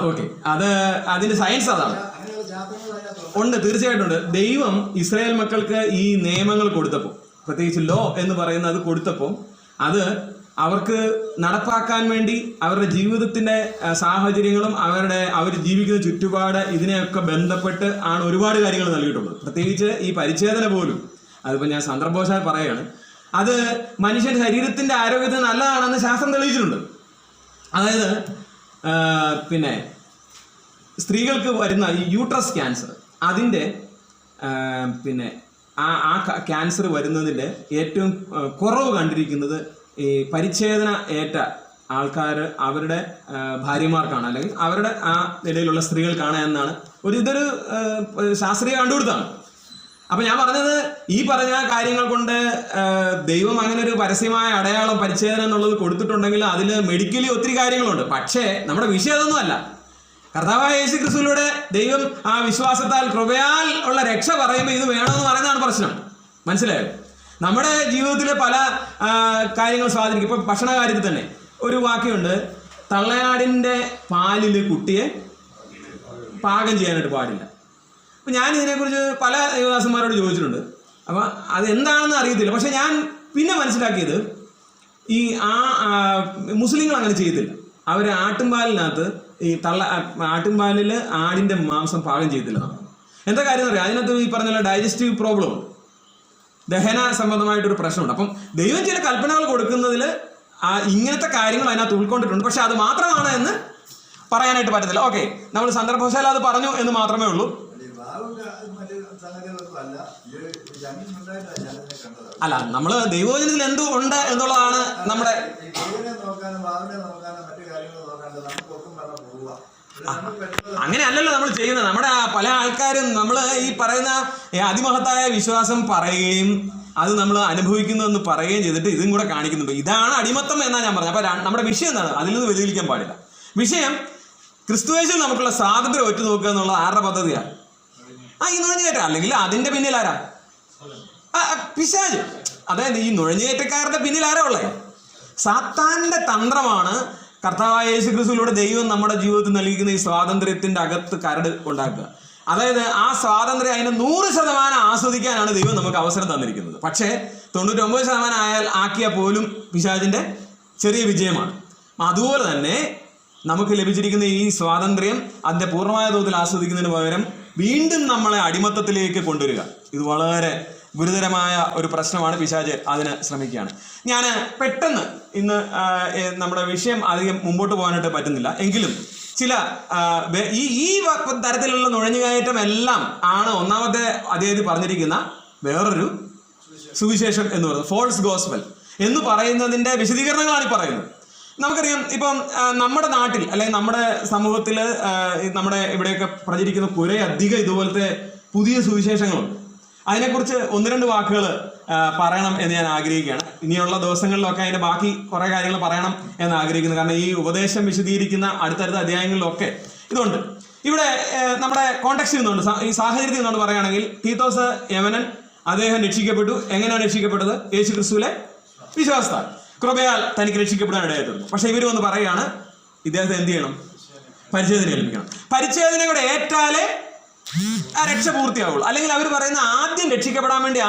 ഓക്കെ, അതിന്റെ സയൻസ് അതാണ്. ഉണ്ട്, തീർച്ചയായിട്ടും ഉണ്ട്. ദൈവം ഇസ്രായേൽ മക്കൾക്ക് ഈ നിയമങ്ങൾ കൊടുത്തപ്പോൾ, പ്രത്യേകിച്ച് ലോ എന്ന് പറയുന്നത് കൊടുത്തപ്പോൾ, അത് അവർക്ക് നടപ്പാക്കാൻ വേണ്ടി അവരുടെ ജീവിതത്തിന്റെ സാഹചര്യങ്ങളും അവർ ജീവിക്കുന്ന ചുറ്റുപാട് ഇതിനെയൊക്കെ ബന്ധപ്പെട്ട് ആണ് ഒരുപാട് കാര്യങ്ങൾ നൽകിയിട്ടുള്ളത്. പ്രത്യേകിച്ച് ഈ പരിച്ഛേദന പോലും, അതിപ്പോൾ ഞാൻ സന്ദർഭവശാൽ പറയുകയാണ്, അത് മനുഷ്യന്റെ ശരീരത്തിന്റെ ആരോഗ്യത്തിന് നല്ലതാണെന്ന് ശാസ്ത്രം തെളിയിച്ചിട്ടുണ്ട്. അതായത് പിന്നെ സ്ത്രീകൾക്ക് വരുന്ന ഈ യൂട്രസ് ക്യാൻസർ, അതിൻ്റെ പിന്നെ ആ ക്യാൻസർ വരുന്നതിൻ്റെ ഏറ്റവും കുറവ് കണ്ടിരിക്കുന്നത് ഈ പരിച്ഛേദന ഏറ്റ ആൾക്കാർ അവരുടെ ഭാര്യമാർക്കാണ്, അല്ലെങ്കിൽ അവരുടെ ആ ഇടയിലുള്ള സ്ത്രീകൾക്കാണ് എന്നാണ് ഇതൊരു ശാസ്ത്രീയ കണ്ടുപിടുത്തമാണ്. അപ്പൊ ഞാൻ പറഞ്ഞത്, ഈ പറഞ്ഞ കാര്യങ്ങൾ കൊണ്ട് ദൈവം അങ്ങനെ ഒരു പരസ്യമായ അടയാളം പരിച്ഛേദന എന്നുള്ളത് കൊടുത്തിട്ടുണ്ടെങ്കിൽ അതിൽ മെഡിക്കലി ഒത്തിരി കാര്യങ്ങളുണ്ട്. പക്ഷേ നമ്മുടെ വിഷയം അതൊന്നുമല്ല. കർത്താവായ യേശു ക്രിസ്തുവിലൂടെ ദൈവം ആ വിശ്വാസത്താൽ കൃപയാൽ ഉള്ള രക്ഷ പറയുമ്പോൾ ഇത് വേണമെന്ന് പറയുന്നതാണ് പ്രശ്നം. മനസ്സിലായോ? നമ്മുടെ ജീവിതത്തിലെ പല കാര്യങ്ങൾ സ്വാധീനിക്കും. ഇപ്പൊ ഭക്ഷണ കാര്യത്തിൽ തന്നെ ഒരു വാക്യമുണ്ട്, തള്ളയാടിന്റെ പാലിൽ കുട്ടിയെ പാകം ചെയ്യാനായിട്ട് പാടില്ല. അപ്പം ഞാൻ ഇതിനെക്കുറിച്ച് പല ദേവദാസന്മാരോട് ചോദിച്ചിട്ടുണ്ട്. അപ്പം അതെന്താണെന്ന് അറിയത്തില്ല. പക്ഷെ ഞാൻ പിന്നെ മനസ്സിലാക്കിയത്, ഈ മുസ്ലിങ്ങൾ അങ്ങനെ ചെയ്യത്തില്ല. അവർ ആട്ടുംപാലിനകത്ത് ഈ ആട്ടുംപാലിൽ ആടിൻ്റെ മാംസം പാകം ചെയ്യത്തില്ല. എന്താ കാര്യം എന്ന് പറയാം, അതിനകത്ത് ഈ പറഞ്ഞ ഡൈജസ്റ്റീവ് പ്രോബ്ലം ഉണ്ട്, ദഹന സംബന്ധമായിട്ടൊരു പ്രശ്നമുണ്ട്. അപ്പം ദൈവം ചില കൽപ്പനകൾ കൊടുക്കുന്നതിൽ ഇങ്ങനത്തെ കാര്യങ്ങൾ അതിനകത്ത് ഉൾക്കൊണ്ടിട്ടുണ്ട്. പക്ഷെ അത് മാത്രമാണ് എന്ന് പറയാനായിട്ട് പറ്റത്തില്ല. ഓക്കെ, നമ്മൾ സന്ദർഭവശാൽ അത് പറഞ്ഞു എന്ന് മാത്രമേ ഉള്ളൂ. അല്ല, നമ്മള് ദൈവവചനത്തിൽ എന്തു ഉണ്ട് എന്നുള്ളതാണ് നമ്മുടെ. അങ്ങനെയല്ലല്ലോ നമ്മൾ ചെയ്യുന്നത്. നമ്മുടെ പല ആൾക്കാരും നമ്മൾ ഈ പറയുന്ന അതിമഹത്തായ വിശ്വാസം പറയുകയും അത് നമ്മൾ അനുഭവിക്കുന്നു എന്ന് പറയുകയും ചെയ്തിട്ട് ഇതും കൂടെ കാണിക്കുന്നുണ്ട്. ഇതാണ് അടിമത്തം എന്നാണ് ഞാൻ പറഞ്ഞത്. അപ്പൊ നമ്മുടെ വിഷയം എന്താണ്? അതിൽ നിന്ന് വ്യതിചലിക്കാൻ പാടില്ല. വിഷയം ക്രിസ്തുയേശുവിൽ നമുക്കുള്ള സ്വാതന്ത്ര്യം ഒറ്റ നോക്കുക എന്നുള്ള ആരുടെ പദ്ധതിയാണ്? ഈ നുഴഞ്ഞുകയറ്റം. അല്ലെങ്കിൽ അതിന്റെ പിന്നിൽ ആരാ? പിശാച്. അതായത് ഈ നുഴഞ്ഞുകയറ്റക്കാരുടെ പിന്നിൽ ആരാ ഉള്ളത്? സാത്താന്റെ തന്ത്രമാണ് കർത്താവായ യേശു ക്രിസ്തുവിലൂടെ ദൈവം നമ്മുടെ ജീവിതത്തിൽ നൽകിക്കുന്ന ഈ സ്വാതന്ത്ര്യത്തിന്റെ അകത്ത് കരട് ഉണ്ടാക്കുക. അതായത് ആ സ്വാതന്ത്ര്യം അതിനെ 100% ആസ്വദിക്കാനാണ് ദൈവം നമുക്ക് അവസരം തന്നിരിക്കുന്നത്. പക്ഷേ 99% ആക്കിയാൽ പോലും പിശാചിന്റെ ചെറിയ വിജയമാണ്. അതുപോലെ തന്നെ നമുക്ക് ലഭിച്ചിരിക്കുന്ന ഈ സ്വാതന്ത്ര്യം അതിന്റെ പൂർണ്ണമായ തോതിൽ ആസ്വദിക്കുന്നതിന് പകരം വീണ്ടും നമ്മളെ അടിമത്തത്തിലേക്ക് കൊണ്ടുവരിക. ഇത് വളരെ ഗുരുതരമായ ഒരു പ്രശ്നമാണ്. പിശാച് അതിന് ശ്രമിക്കുകയാണ്. ഞാൻ പെട്ടെന്ന് ഇന്ന് നമ്മുടെ വിഷയം അധികം മുമ്പോട്ട് പോകാനായിട്ട് പറ്റുന്നില്ല. എങ്കിലും ചില ഈ തരത്തിലുള്ള നുഴഞ്ഞുകയറ്റം എല്ലാം ആണ് ഒന്നാമത്തെ അധ്യായത്തിൽ പറഞ്ഞിരിക്കുന്ന വേറൊരു സുവിശേഷം എന്ന് പറയുന്നത്, ഫോൾസ് ഗോസ്പൽ എന്ന് പറയുന്നതിന്റെ വിശദീകരണങ്ങളാണ് ഈ പറയുന്നത്. നമുക്കറിയാം, ഇപ്പം നമ്മുടെ നാട്ടിൽ അല്ലെങ്കിൽ നമ്മുടെ സമൂഹത്തിൽ നമ്മുടെ ഇവിടെയൊക്കെ പ്രചരിക്കുന്ന കുറെ അധികം ഇതുപോലത്തെ പുതിയ സുവിശേഷങ്ങളുണ്ട്. അതിനെക്കുറിച്ച് 1-2 വാക്കുകൾ പറയണം എന്ന് ഞാൻ ആഗ്രഹിക്കുകയാണ്. ഇനിയുള്ള ദിവസങ്ങളിലൊക്കെ അതിൻ്റെ ബാക്കി കുറേ കാര്യങ്ങൾ പറയണം എന്ന് ആഗ്രഹിക്കുന്നു. കാരണം ഈ ഉപദേശം വിശദീകരിക്കുന്ന അടുത്തടുത്ത അധ്യായങ്ങളിലൊക്കെ ഇതുണ്ട്. ഇവിടെ നമ്മുടെ കോണ്ടെക്സ്റ്റ് നിന്നുകൊണ്ട്, ഈ സാഹചര്യത്തിൽ നിന്നുകൊണ്ട് പറയുകയാണെങ്കിൽ, തീത്തോസ് യവനൻ, അദ്ദേഹം രക്ഷിക്കപ്പെട്ടു. എങ്ങനെയാണ് രക്ഷിക്കപ്പെട്ടത്? യേശു ക്രിസ്തുവിലെ വിശ്വാസത്താൽ കൃപയാൽ തനിക്ക് രക്ഷിക്കപ്പെടാൻ ഇടയായി തീർന്നു. പക്ഷെ ഇവർ വന്ന് പറയുകയാണ് ഇദ്ദേഹത്തെ എന്ത് ചെയ്യണം? പരിച്ഛേദന ഏൽപ്പിക്കണം. പരിച്ഛേദന കൂടെ ഏറ്റാലേ ആ രക്ഷ പൂർത്തിയാവുള്ളൂ. അല്ലെങ്കിൽ അവർ പറയുന്ന ആദ്യം രക്ഷിക്കപ്പെടാൻ വേണ്ടി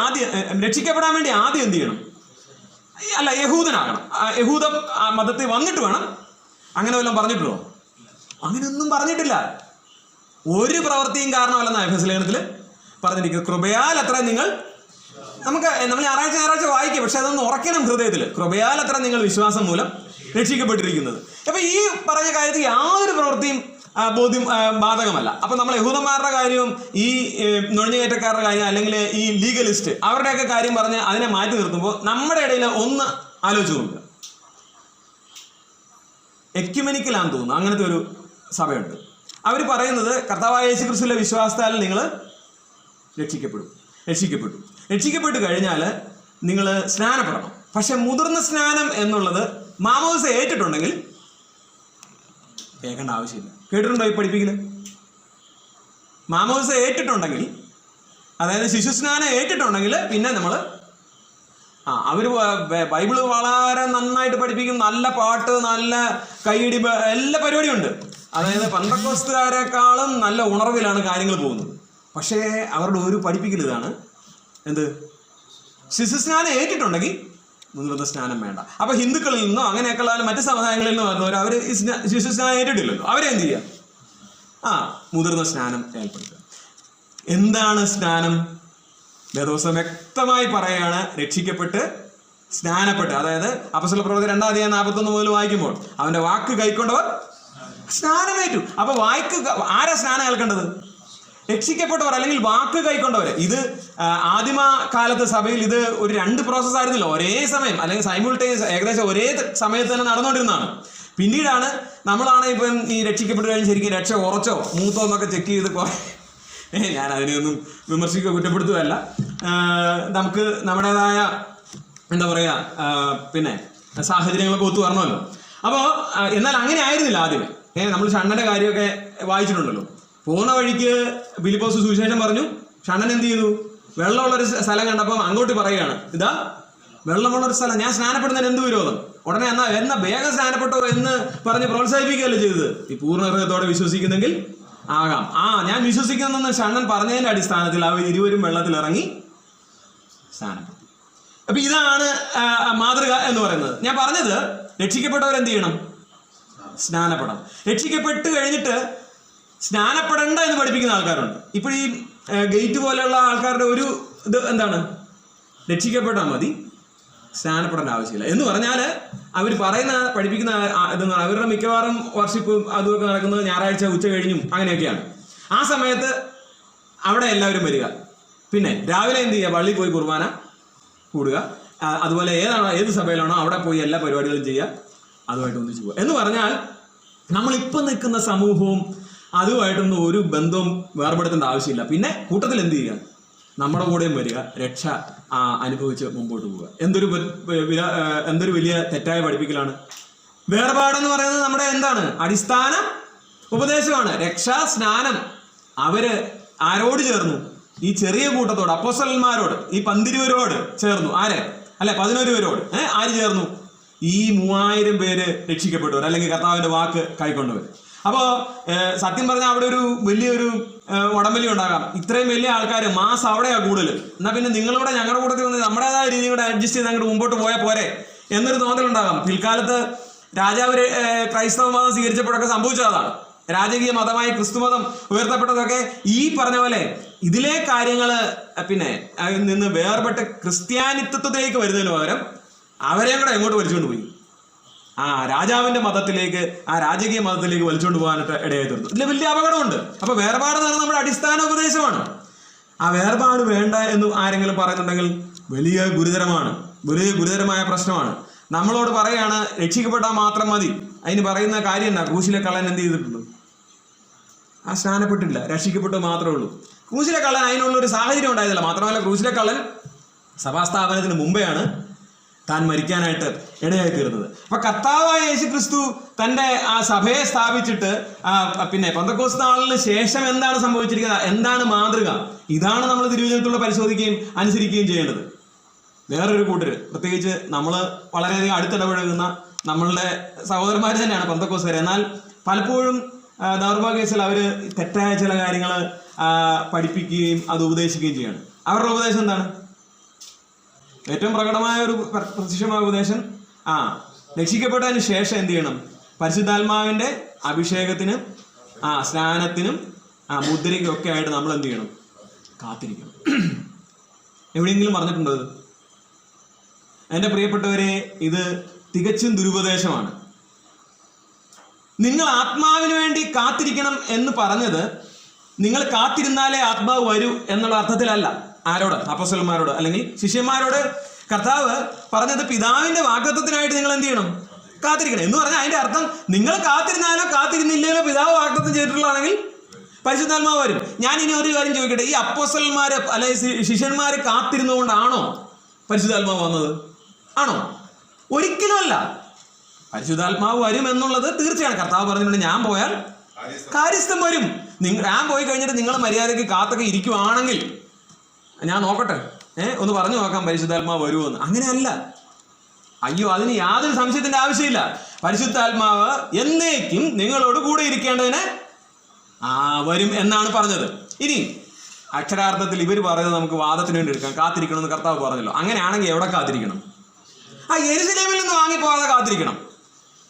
ആദ്യം എന്ത് ചെയ്യണം? അല്ല, യഹൂദനാകണം. യഹൂദ മതത്തിൽ വന്നിട്ട് വേണം. അങ്ങനെ വല്ലതും പറഞ്ഞിട്ടുള്ളോ? അങ്ങനെയൊന്നും പറഞ്ഞിട്ടില്ല. ഒരു പ്രവൃത്തിയും കാരണമല്ലെന്നാണ് എഫെസ്യ ലേഖനത്തിൽ പറഞ്ഞിരിക്കുന്നത്. കൃപയാൽ അത്ര നമ്മൾ ഞായറാഴ്ച വായിക്കും. പക്ഷെ അതൊന്ന് ഉറക്കണം ഹൃദയത്തിൽ. കൃപയാൽ അത്ര നിങ്ങൾ വിശ്വാസം മൂലം രക്ഷിക്കപ്പെട്ടിരിക്കുന്നത്. അപ്പൊ ഈ പറഞ്ഞ കാര്യത്തിൽ യാതൊരു പ്രവൃത്തിയും ബാധകമല്ല. അപ്പൊ നമ്മൾ യഹൂദന്മാരുടെ കാര്യവും ഈ നുഴഞ്ഞുകയറ്റക്കാരുടെ കാര്യം അല്ലെങ്കിൽ ഈ ലീഗലിസ്റ്റ് അവരുടെയൊക്കെ കാര്യം പറഞ്ഞ് അതിനെ മാറ്റി നിർത്തുമ്പോൾ നമ്മുടെ ഇടയിൽ ഒന്ന് ആലോചിച്ച് നോക്കുക. എക്യുമെനിക്കലാന്ന് തോന്നുന്നു, അങ്ങനത്തെ ഒരു സഭയുണ്ട്. അവർ പറയുന്നത് കർത്താവായ യേശു ക്രിസ്തുവിലെ വിശ്വാസത്താൽ നിങ്ങൾ രക്ഷിക്കപ്പെട്ടു കഴിഞ്ഞാൽ നിങ്ങൾ സ്നാനപ്പെടണം. പക്ഷെ മുതിർന്ന സ്നാനം എന്നുള്ളത് മാമോദിസ ഏറ്റിട്ടുണ്ടെങ്കിൽ കേൾക്കേണ്ട ആവശ്യമില്ല. കേട്ടിട്ടുണ്ടോ ഈ പഠിപ്പിക്കല്? മാമോദിസ ഏറ്റിട്ടുണ്ടെങ്കിൽ, അതായത് ശിശുസ്നാനം ഏറ്റിട്ടുണ്ടെങ്കിൽ പിന്നെ നമ്മൾ അവര് ബൈബിള് വളരെ നന്നായിട്ട് പഠിപ്പിക്കും. നല്ല പാട്ട്, നല്ല കൈയിടി, എല്ലാ പരിപാടിയും ഉണ്ട്. അതായത് പെന്തക്കോസ്തുകാരെക്കാളും നല്ല ഉണർവിലാണ് കാര്യങ്ങൾ പോകുന്നത്. പക്ഷേ അവരുടെ ഒരു പഠിപ്പിക്കൽ ഇതാണ്, എന്ത്? ശിശുസ്നാനം ഏറ്റിട്ടുണ്ടെങ്കിൽ മുതിർന്ന സ്നാനം വേണ്ട. അപ്പൊ ഹിന്ദുക്കളിൽ നിന്നോ അങ്ങനെയൊക്കെയുള്ള മറ്റു സമുദായങ്ങളിൽ നിന്ന് വരുന്നവർ അവർ ശിശുസ്നാനം ഏറ്റിട്ടില്ലല്ലോ. അവരെന്ത് ചെയ്യുക? മുതിർന്ന സ്നാനം ഏർപ്പെടുത്തുക. എന്താണ് സ്നാനം? വേദപുസ്തകം വ്യക്തമായി പറയുകയാണ്, രക്ഷിക്കപ്പെട്ട് സ്നാനപ്പെട്ട്. അതായത് അപ്പോസ്തല പ്രവൃത്തി 2:41 മുതൽ വായിക്കുമ്പോൾ അവന്റെ വാക്ക് കൈക്കൊണ്ടവർ സ്നാനമേറ്റു. അപ്പൊ ആരാ സ്നാനം ഏൽക്കേണ്ടത്? രക്ഷിക്കപ്പെട്ടവർ, അല്ലെങ്കിൽ വാക്ക് കൈക്കൊണ്ടവര്. ഇത് ആദിമ കാലത്ത് സഭയിൽ ഇത് ഒരു 2 പ്രോസസ് ആയിരുന്നില്ല, ഒരേ സമയം അല്ലെങ്കിൽ സൈമിൾട്ടേനിയസ് ഏകദേശം ഒരേ സമയത്ത് തന്നെ നടന്നുകൊണ്ടിരുന്നതാണ്. പിന്നീടാണ് നമ്മളാണ് ഇപ്പം ഈ രക്ഷിക്കപ്പെട്ട് കഴിഞ്ഞ് ശരിക്കും രക്ഷ ഉറച്ചോ മൂത്തോ എന്നൊക്കെ ചെക്ക് ചെയ്ത് ഞാൻ അതിനെയൊന്നും വിമർശിക്കുക കുറ്റപ്പെടുത്തുകയല്ല. നമുക്ക് നമ്മുടേതായ എന്താ പറയുക പിന്നെ സാഹചര്യങ്ങളൊക്കെ ഒത്തു വരണമല്ലോ. അപ്പോൾ എന്നാൽ അങ്ങനെ ആയിരുന്നില്ല ആദ്യമേ. നമ്മൾ ഷണ്ണന്റെ കാര്യമൊക്കെ വായിച്ചിട്ടുണ്ടല്ലോ. പോകുന്ന വഴിക്ക് ഫിലിപ്പോസ് സുവിശേഷം പറഞ്ഞു. ഷണ്ണൻ എന്ത് ചെയ്തു? വെള്ളമുള്ളൊരു സ്ഥലം കണ്ടപ്പോൾ അങ്ങോട്ട് പറയുകയാണ്, ഇതാ വെള്ളമുള്ളൊരു സ്ഥലം, ഞാൻ സ്നാനപ്പെടുന്നതിന് എന്ത് വിരോധം? ഉടനെ എന്നാ വേഗം സ്നാനപ്പെട്ടോ എന്ന് പറഞ്ഞ് പ്രോത്സാഹിപ്പിക്കുകയല്ലേ ചെയ്തത്. ഈ പൂർണ്ണ ഹൃദയത്തോടെ വിശ്വസിക്കുന്നെങ്കിൽ ആകാം. ഞാൻ വിശ്വസിക്കുന്നെന്ന് ഷണ്ണൻ പറഞ്ഞതിന്റെ അടിസ്ഥാനത്തിൽ അവർ ഇരുവരും വെള്ളത്തിലിറങ്ങി സ്നാനപ്പെട്ടു. അപ്പൊ ഇതാണ് മാതൃക എന്ന് പറയുന്നത്. ഞാൻ പറഞ്ഞത് രക്ഷിക്കപ്പെട്ടവരെന്ത് ചെയ്യണം? സ്നാനപ്പെടണം. രക്ഷിക്കപ്പെട്ട് കഴിഞ്ഞിട്ട് സ്നാനപ്പെടേണ്ട എന്ന് പഠിപ്പിക്കുന്ന ആൾക്കാരുണ്ട്. ഇപ്പോൾ ഈ ഗേറ്റ് പോലെയുള്ള ആൾക്കാരുടെ ഒരു ഇത് എന്താണ്? രക്ഷിക്കപ്പെട്ടാൽ മതി, സ്നാനപ്പെടേണ്ട ആവശ്യമില്ല എന്ന് പറഞ്ഞാൽ അവർ പഠിപ്പിക്കുന്ന ഇതെന്ന് പറഞ്ഞാൽ അവരുടെ മിക്കവാറും വർഷിപ്പും അതുമൊക്കെ നടക്കുന്നത് ഞായറാഴ്ച ഉച്ച കഴിഞ്ഞും അങ്ങനെയൊക്കെയാണ്. ആ സമയത്ത് അവിടെ എല്ലാവരും വരിക. പിന്നെ രാവിലെ എന്ത് ചെയ്യുക? പള്ളിയിൽ പോയി കുർബാന കൂടുക. അതുപോലെ ഏത് സഭയിലാണോ അവിടെ പോയി എല്ലാ പരിപാടികളും ചെയ്യുക, അതുമായിട്ട് ഒന്നിച്ച് പോവുക. എന്ന് പറഞ്ഞാൽ നമ്മളിപ്പം നിൽക്കുന്ന സമൂഹവും അതുമായിട്ടൊന്നും ഒരു ബന്ധവും വേർപെടുത്തേണ്ട ആവശ്യമില്ല. പിന്നെ കൂട്ടത്തിൽ എന്ത് ചെയ്യുക? നമ്മുടെ കൂടെയും വരിക, രക്ഷ അനുഭവിച്ച് മുമ്പോട്ട് പോവുക. എന്തൊരു വലിയ തെറ്റായ പഠിപ്പിക്കലാണ്. വേർപാടെന്ന് പറയുന്നത് നമ്മുടെ എന്താണ്? അടിസ്ഥാന ഉപദേശമാണ്. രക്ഷാ സ്നാനം അവര് ആരോട് ചേർന്നു? ഈ ചെറിയ കൂട്ടത്തോട്, അപ്പോസ്തലന്മാരോട്, ഈ 12 ചേർന്നു. ആരെ? അല്ലെ 11 പേരോട്. ആര് ചേർന്നു? ഈ 3000 പേര് രക്ഷിക്കപ്പെട്ടവർ, അല്ലെങ്കിൽ കർത്താവിന്റെ വാക്ക് കൈക്കൊണ്ടവർ. അപ്പോൾ സത്യം പറഞ്ഞാൽ അവിടെ ഒരു വലിയൊരു ഉടമ്പലി ഉണ്ടാകാം. ഇത്രയും വലിയ ആൾക്കാർ മാസം അവിടെയാണ് കൂടുതൽ. എന്നാൽ പിന്നെ നിങ്ങളിവിടെ ഞങ്ങളുടെ കൂട്ടത്തിൽ വന്ന് നമ്മുടേതായ രീതിയിൽ കൂടെ അഡ്ജസ്റ്റ് ചെയ്ത് അങ്ങോട്ട് മുമ്പോട്ട് പോയാൽ പോരെ എന്നൊരു തോന്നലുണ്ടാകാം. പിൽക്കാലത്ത് രാജാവ് ക്രൈസ്തവ മതം സ്വീകരിച്ചപ്പോഴൊക്കെ സംഭവിച്ചതാണ്. രാജകീയ മതമായി ക്രിസ്തുമതം ഉയർത്തപ്പെട്ടതൊക്കെ ഈ പറഞ്ഞ പോലെ ഇതിലെ കാര്യങ്ങൾ പിന്നെ നിന്ന് വേർപെട്ട് ക്രിസ്ത്യാനിത്വത്തിലേക്ക് വരുന്നതിന് പകരം അവരെയും കൂടെ എങ്ങോട്ട് വലിച്ചുകൊണ്ട് പോയി? രാജാവിന്റെ മതത്തിലേക്ക്, രാജകീയ മതത്തിലേക്ക് വലിച്ചുകൊണ്ട് പോകാനായിട്ട് ഇടയായി തീർന്നു. ഇതിൽ വലിയ അപകടമുണ്ട്. അപ്പൊ വേർപാട് എന്ന് പറഞ്ഞാൽ നമ്മുടെ അടിസ്ഥാന ഉപദേശമാണ്. വേർപാട് വേണ്ട എന്ന് ആരെങ്കിലും പറയുന്നുണ്ടെങ്കിൽ വലിയ ഗുരുതരമായ പ്രശ്നമാണ്. നമ്മളോട് പറയാണ് രക്ഷിക്കപ്പെട്ടാൽ മാത്രം മതി. അതിന് പറയുന്ന കാര്യം എന്താ? ക്രൂശിലെ കള്ളൻ എന്ത് ചെയ്തിട്ടുണ്ട്? സ്നാനപ്പെട്ടില്ല, രക്ഷിക്കപ്പെട്ടു മാത്രമേ ഉള്ളൂ. ക്രൂശിലെ കള്ളൻ അതിനുള്ളൊരു സാഹചര്യം ഉണ്ടായതല്ല. മാത്രമല്ല ക്രൂശിലെ കള്ളൻ സഭാസ്ഥാപനത്തിന് മുമ്പെയാണ് താൻ മരിക്കാനായിട്ട് ഇടയായി തീർന്നത്. അപ്പൊ കർത്താവായ യേശു ക്രിസ്തു തന്റെ ആ സഭയെ സ്ഥാപിച്ചിട്ട് പിന്നെ പെന്തക്കോസ്ത് നാളിന് ശേഷം എന്താണ് സംഭവിച്ചിരിക്കുന്നത്? എന്താണ് മാതൃക? ഇതാണ് നമ്മൾ തിരുവചനത്തിലൂടെ പരിശോധിക്കുകയും അനുസരിക്കുകയും ചെയ്യേണ്ടത്. വേറൊരു കൂട്ടര്, പ്രത്യേകിച്ച് നമ്മൾ വളരെയധികം അടുത്തിടപഴകുന്ന നമ്മളുടെ സഹോദരന്മാർ തന്നെയാണ് പെന്തക്കോസ്തുകാർ. എന്നാൽ പലപ്പോഴും ദൗർഭാഗ്യവശാൽ അവർ തെറ്റായ ചില കാര്യങ്ങൾ പഠിപ്പിക്കുകയും അത് ഉപദേശിക്കുകയും ചെയ്യാണ്. അവരുടെ ഉപദേശം എന്താണ്? ഏറ്റവും പ്രകടമായ ഒരു പ്രത്യക്ഷമായ ഉപദേശം, രക്ഷിക്കപ്പെട്ടതിന് ശേഷം എന്ത് ചെയ്യണം? പരിശുദ്ധാത്മാവിന്റെ അഭിഷേകത്തിനും സ്നാനത്തിനും മുദ്രയ്ക്കും ഒക്കെ ആയിട്ട് നമ്മൾ എന്ത് ചെയ്യണം? കാത്തിരിക്കണം. എവിടെയെങ്കിലും പറഞ്ഞിട്ടുണ്ടോ ഇത്? എൻ്റെ പ്രിയപ്പെട്ടവരെ, ഇത് തികച്ചും ദുരുപദേശമാണ്. നിങ്ങൾ ആത്മാവിന് വേണ്ടി കാത്തിരിക്കണം എന്ന് പറഞ്ഞത് നിങ്ങൾ കാത്തിരുന്നാലേ ആത്മാവ് വരൂ എന്നുള്ള അർത്ഥത്തിലല്ല. ആരോട്? അപ്പോസ്തലന്മാരോട് അല്ലെങ്കിൽ ശിഷ്യന്മാരോട് കർത്താവ് പറഞ്ഞത് പിതാവിന്റെ വാഗ്ദത്തത്തിനായിട്ട് നിങ്ങൾ എന്ത് ചെയ്യണം? കാത്തിരിക്കണം എന്ന് പറഞ്ഞാൽ അതിന്റെ അർത്ഥം നിങ്ങൾ കാത്തിരുന്നാലോ കാത്തിരുന്നില്ലല്ലോ പിതാവ് വാഗ്ദത്തം ചെയ്തിട്ടുള്ളതാണെങ്കിൽ പരിശുദ്ധാത്മാവ് വരും. ഞാൻ ഇനി ഒരു കാര്യം ചോദിക്കട്ടെ, ഈ അപ്പോസ്തലന്മാര് അല്ലെങ്കിൽ ശിഷ്യന്മാര് കാത്തിരുന്നുകൊണ്ടാണോ പരിശുദ്ധാത്മാവ് വന്നത്? ആണോ? ഒരിക്കലും അല്ല. പരിശുദ്ധാത്മാവ് വരും എന്നുള്ളത് തീർച്ചയാണ്. കർത്താവ് പറഞ്ഞിട്ടുണ്ട്, ഞാൻ പോയാൽ കാര്യസ്ഥം വരും. ഞാൻ പോയി കഴിഞ്ഞിട്ട് നിങ്ങൾ മര്യാദയ്ക്ക് കാത്തൊക്കെ ഇരിക്കുവാണെങ്കിൽ ഞാൻ നോക്കട്ടെ, ഒന്ന് പറഞ്ഞു നോക്കാം പരിശുദ്ധാത്മാവ് വരുമെന്ന്. അങ്ങനെയല്ല. അയ്യോ, അതിന് യാതൊരു സംശയത്തിന്റെ ആവശ്യമില്ല. പരിശുദ്ധാത്മാവ് എന്നേക്കും നിങ്ങളോട് കൂടെ ഇരിക്കേണ്ടതിന് വരും എന്നാണ് പറഞ്ഞത്. ഇനി അക്ഷരാർത്ഥത്തിൽ ഇവർ പറയുന്നത് നമുക്ക് വാദത്തിന് വേണ്ടി എടുക്കാം. കാത്തിരിക്കണമെന്ന് കർത്താവ് പറഞ്ഞല്ലോ. അങ്ങനെയാണെങ്കിൽ എവിടെ കാത്തിരിക്കണം? യെരുശലേമിൽ നിന്ന് വാങ്ങിപ്പോകാതെ കാത്തിരിക്കണം.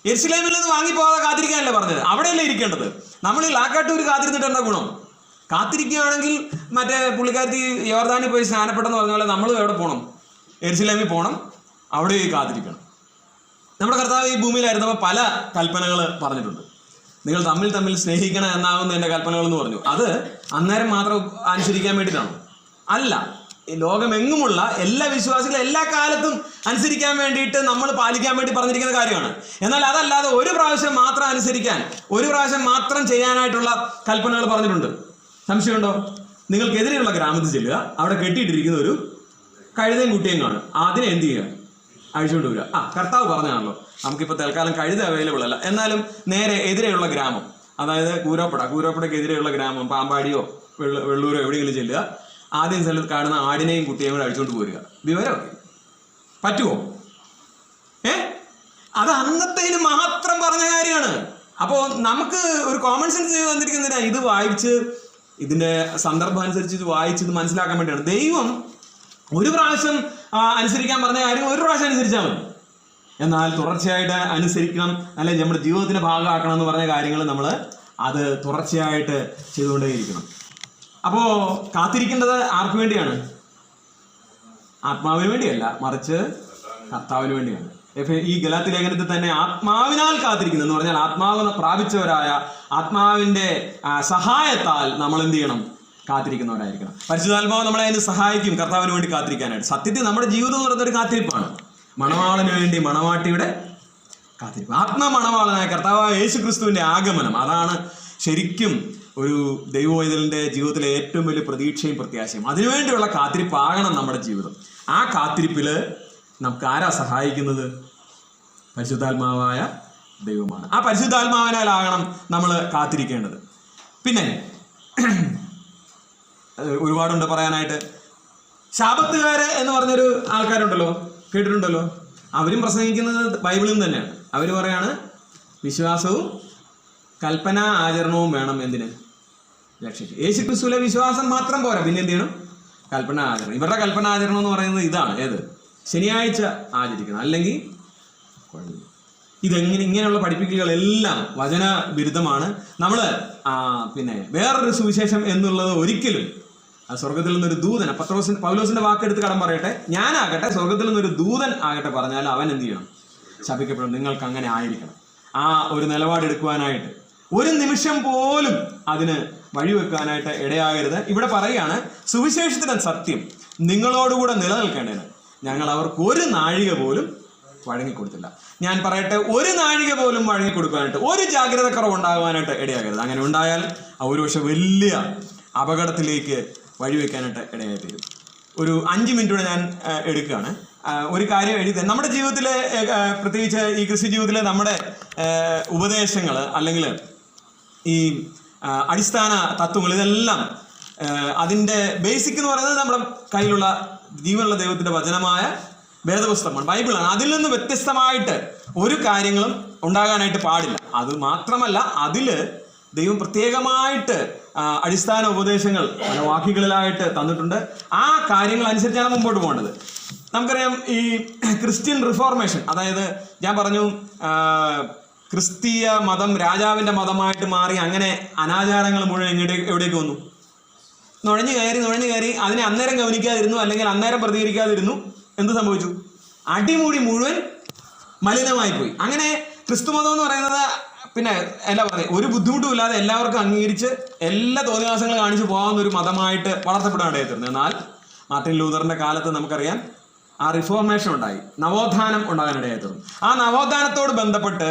യെരുശലേമിൽ നിന്ന് വാങ്ങിപ്പോകാതെ കാത്തിരിക്കാനല്ലേ പറഞ്ഞത്? അവിടെയല്ലേ ഇരിക്കേണ്ടത്. നമ്മൾ ഈ ലാക്കാട്ടൂർ കാത്തിരുന്നിട്ട് എന്താ ഗുണം? കാത്തിരിക്കുകയാണെങ്കിൽ മറ്റേ പുള്ളിക്കാരത്തി യോർദാനിൽ പോയി സ്നാനപ്പെട്ടെന്ന് പറഞ്ഞ പോലെ നമ്മൾ എവിടെ പോകണം? യെരുശലേമിൽ പോകണം, അവിടെ കാത്തിരിക്കണം. നമ്മുടെ കർത്താവ് ഈ ഭൂമിയിലായിരുന്നപ്പോൾ പല കൽപ്പനകൾ പറഞ്ഞിട്ടുണ്ട്. നിങ്ങൾ തമ്മിൽ തമ്മിൽ സ്നേഹിക്കണം എന്നാകുന്ന എൻ്റെ കൽപ്പനകൾ എന്ന് പറഞ്ഞു. അത് അന്നേരം മാത്രം അനുസരിക്കാൻ വേണ്ടിയിട്ടാണോ? അല്ല. ലോകമെങ്ങുമുള്ള എല്ലാ വിശ്വാസികളും എല്ലാ കാലത്തും അനുസരിക്കാൻ വേണ്ടിയിട്ട് നമ്മൾ പാലിക്കാൻ വേണ്ടി പറഞ്ഞിരിക്കുന്ന കാര്യമാണ്. എന്നാൽ അതല്ലാതെ ഒരു പ്രാവശ്യം മാത്രം അനുസരിക്കാൻ, ഒരു പ്രാവശ്യം മാത്രം ചെയ്യാനായിട്ടുള്ള കൽപ്പനകൾ പറഞ്ഞിട്ടുണ്ട്. സംശയമുണ്ടോ? നിങ്ങൾക്കെതിരെയുള്ള ഗ്രാമത്തിൽ ചെല്ലുക, അവിടെ കെട്ടിയിട്ടിരിക്കുന്ന ഒരു കഴുതയും കുട്ടിയും കാണും. അതിനെ എന്ത് ചെയ്യുക? അഴിച്ചുകൊണ്ട് വരിക. കർത്താവ് പറഞ്ഞാണല്ലോ നമുക്കിപ്പോൾ തൽക്കാലം കഴുത അവൈലബിൾ അല്ല, എന്നാലും നേരെ എതിരെയുള്ള ഗ്രാമം, അതായത് കൂരോപ്പടയ്ക്ക് എതിരെയുള്ള ഗ്രാമം, പാമ്പാടിയോ വെള്ളൂരോ എവിടെയെങ്കിലും ചെല്ലുക, ആദ്യം സ്ഥലത്ത് കാണുന്ന ആടിനെയും കുട്ടിയെയും കൂടെ അഴിച്ചുകൊണ്ട് പോരുക. വിവരമൊക്കെ പറ്റുമോ? അത് അന്നത്തേന് മാത്രം പറഞ്ഞ കാര്യമാണ്. അപ്പോൾ നമുക്ക് ഒരു കോമൺ സെൻസ് വന്നിരിക്കുന്നതിനാ ഇത് വായിച്ച്, ഇതിന്റെ സന്ദർഭം അനുസരിച്ച് ഇത് വായിച്ച് ഇത് മനസ്സിലാക്കാൻ വേണ്ടിയാണ്. ദൈവം ഒരു പ്രാവശ്യം അനുസരിക്കാൻ പറഞ്ഞ കാര്യം ഒരു പ്രാവശ്യം അനുസരിച്ചാൽ മതി. എന്നാൽ തുടർച്ചയായിട്ട് അനുസരിക്കണം, അല്ലെങ്കിൽ നമ്മുടെ ജീവിതത്തിന്റെ ഭാഗമാക്കണം എന്ന് പറഞ്ഞ കാര്യങ്ങൾ നമ്മൾ അത് തുടർച്ചയായിട്ട് ചെയ്തുകൊണ്ടേയിരിക്കണം. അപ്പോൾ കാത്തിരിക്കേണ്ടത് ആർക്ക് വേണ്ടിയാണ്? ആത്മാവിന് വേണ്ടിയല്ല, മറിച്ച് കർത്താവിന് വേണ്ടിയാണ്. ഈ ഗലാത്യ ലേഖനത്തിൽ തന്നെ ആത്മാവിനാൽ കാത്തിരിക്കുന്നു എന്ന് പറഞ്ഞാൽ ആത്മാവിനെ പ്രാപിച്ചവരായ, ആത്മാവിന്റെ സഹായത്താൽ നമ്മൾ എന്ത് ചെയ്യണം? കാത്തിരിക്കുന്നവരായിരിക്കണം. പരിശുദ്ധാത്മാവ് നമ്മളെ അതിന് സഹായിക്കും കർത്താവിന് വേണ്ടി കാത്തിരിക്കാനായിട്ട്. സത്യത്തിൽ നമ്മുടെ ജീവിതം എന്ന് പറയുന്നൊരു കാത്തിരിപ്പാണ്. മണവാളന് വേണ്ടി മണവാട്ടിയുടെ കാത്തിരിപ്പ്. ആത്മമണവാളനായ കർത്താവായ യേശുക്രിസ്തുവിന്റെ ആഗമനം, അതാണ് ശരിക്കും ഒരു ദൈവവൈതലിന്റെ ജീവിതത്തിലെ ഏറ്റവും വലിയ പ്രതീക്ഷയും പ്രത്യാശയും. അതിനുവേണ്ടിയുള്ള കാത്തിരിപ്പാകണം നമ്മുടെ ജീവിതം. ആ കാത്തിരിപ്പില് നമുക്ക് ആരാ സഹായിക്കുന്നത്? പരിശുദ്ധാത്മാവായ ദൈവമാണ്. ആ പരിശുദ്ധാത്മാവിനാലാകണം നമ്മൾ കാത്തിരിക്കേണ്ടത്. പിന്നെ ഒരുപാടുണ്ട് പറയാനായിട്ട്. ശാബത്തുകാര് എന്ന് പറഞ്ഞൊരു ആൾക്കാരുണ്ടല്ലോ, കേട്ടിട്ടുണ്ടല്ലോ. അവരും പ്രസംഗിക്കുന്നത് ബൈബിളിൽ നിന്ന് തന്നെയാണ്. അവർ പറയാണ് വിശ്വാസവും കൽപ്പനാ ആചരണവും വേണം. എന്തിന്? രക്ഷയ്ക്ക്. യേശുക്രിസ്തുവിലെ വിശ്വാസം മാത്രം പോരാ, പിന്നെ എന്ത് ചെയ്യണം? കൽപ്പനാ ആചരണം. ഇവരുടെ കൽപ്പനാ ആചരണം എന്ന് പറയുന്നത് ഇതാണ്. ഏത്? ശനിയാഴ്ച ആചരിക്കണം, അല്ലെങ്കിൽ ഇങ്ങനെയുള്ള പഠിപ്പിക്കലുകളെല്ലാം വചന വിരുദ്ധമാണ്. നമ്മൾ പിന്നെ വേറൊരു സുവിശേഷം എന്നുള്ളത് ഒരിക്കലും സ്വർഗത്തിൽ നിന്നൊരു ദൂതൻ, പൗലോസിന്റെ വാക്കെടുത്ത് കടം പറയട്ടെ, ഞാനാകട്ടെ സ്വർഗത്തിൽ നിന്നൊരു ദൂതൻ ആകട്ടെ പറഞ്ഞാൽ അവൻ എന്ത് ചെയ്യണം? ശപിക്കപ്പെടും. നിങ്ങൾക്ക് അങ്ങനെ ആയിരിക്കണം. ആ ഒരു നിലപാടെടുക്കുവാനായിട്ട് ഒരു നിമിഷം പോലും അതിന് വഴിവെക്കാനായിട്ട് ഇടയാകരുത്. ഇവിടെ പറയുകയാണ്, സുവിശേഷത്തിന്റെ സത്യം നിങ്ങളോടുകൂടെ നിലനിൽക്കേണ്ടതിന് ഞങ്ങൾ അവർക്ക് ഒരു നാഴിക പോലും വഴങ്ങിക്കൊടുത്തില്ല. ഞാൻ പറയട്ടെ, ഒരു നാഴിക പോലും വഴങ്ങിക്കൊടുക്കാനായിട്ട് ഒരു ജാഗ്രത കുറവുണ്ടാകുവാനായിട്ട് ഇടയാകരുത്. അങ്ങനെ ഉണ്ടായാൽ ഒരുപക്ഷെ വലിയ അപകടത്തിലേക്ക് വഴിവെക്കാനായിട്ട് ഇടയായി തീരും. ഒരു 5 മിനിറ്റ് ഞാൻ എടുക്കുകയാണ്. ഒരു കാര്യം എഴുതി, നമ്മുടെ ജീവിതത്തിലെ പ്രത്യേകിച്ച് ഈ ക്രിസ്ത്യ ജീവിതത്തിലെ നമ്മുടെ ഉപദേശങ്ങൾ അല്ലെങ്കിൽ ഈ അടിസ്ഥാന തത്വങ്ങൾ, ഇതെല്ലാം അതിൻ്റെ ബേസിക് എന്ന് പറയുന്നത് നമ്മുടെ കയ്യിലുള്ള ജീവനുള്ള ദൈവത്തിന്റെ വചനമായ വേദപുസ്തകമാണ്, ബൈബിളാണ്. അതിൽ നിന്ന് വ്യത്യസ്തമായിട്ട് ഒരു കാര്യങ്ങളും ഉണ്ടാകാനായിട്ട് പാടില്ല. അത് മാത്രമല്ല, അതില് ദൈവം പ്രത്യേകമായിട്ട് അടിസ്ഥാന ഉപദേശങ്ങൾ പല വാക്യങ്ങളിലായിട്ട് തന്നിട്ടുണ്ട്. ആ കാര്യങ്ങൾ അനുസരിച്ചാണ് മുമ്പോട്ട് പോകേണ്ടത്. നമുക്കറിയാം, ഈ ക്രിസ്ത്യൻ റിഫോർമേഷൻ, അതായത് ഞാൻ പറഞ്ഞു ക്രിസ്തീയ മതം രാജാവിന്റെ മതമായിട്ട് മാറി, അങ്ങനെ അനാചാരങ്ങൾ മുഴുവൻ എവിടേക്ക് വന്നു? നുഴഞ്ഞു കയറി അതിനെ അന്നേരം ഗവനിക്കാതിരുന്നു, അല്ലെങ്കിൽ അന്നേരം പ്രതികരിക്കാതിരുന്നു. എന്ത് സംഭവിച്ചു? അടിമുടി മുഴുവൻ മലിനമായി പോയി. അങ്ങനെ ക്രിസ്തുമതം എന്ന് പറയുന്നത് പിന്നെ എന്താ പറയുക, ഒരു ബുദ്ധിമുട്ടും ഇല്ലാതെ എല്ലാവർക്കും അംഗീകരിച്ച് എല്ലാ തോന്നിവാസങ്ങളും കാണിച്ചു പോകാവുന്ന ഒരു മതമായിട്ട് വളർത്തപ്പെടാനായി തീർന്നു. എന്നാൽ മാർട്ടിൻ ലൂതറിന്റെ കാലത്ത് നമുക്കറിയാം ആ റിഫോർമേഷൻ ഉണ്ടായി, നവോത്ഥാനം ഉണ്ടാകാനിടയായി തീർന്നു. ആ നവോത്ഥാനത്തോട് ബന്ധപ്പെട്ട്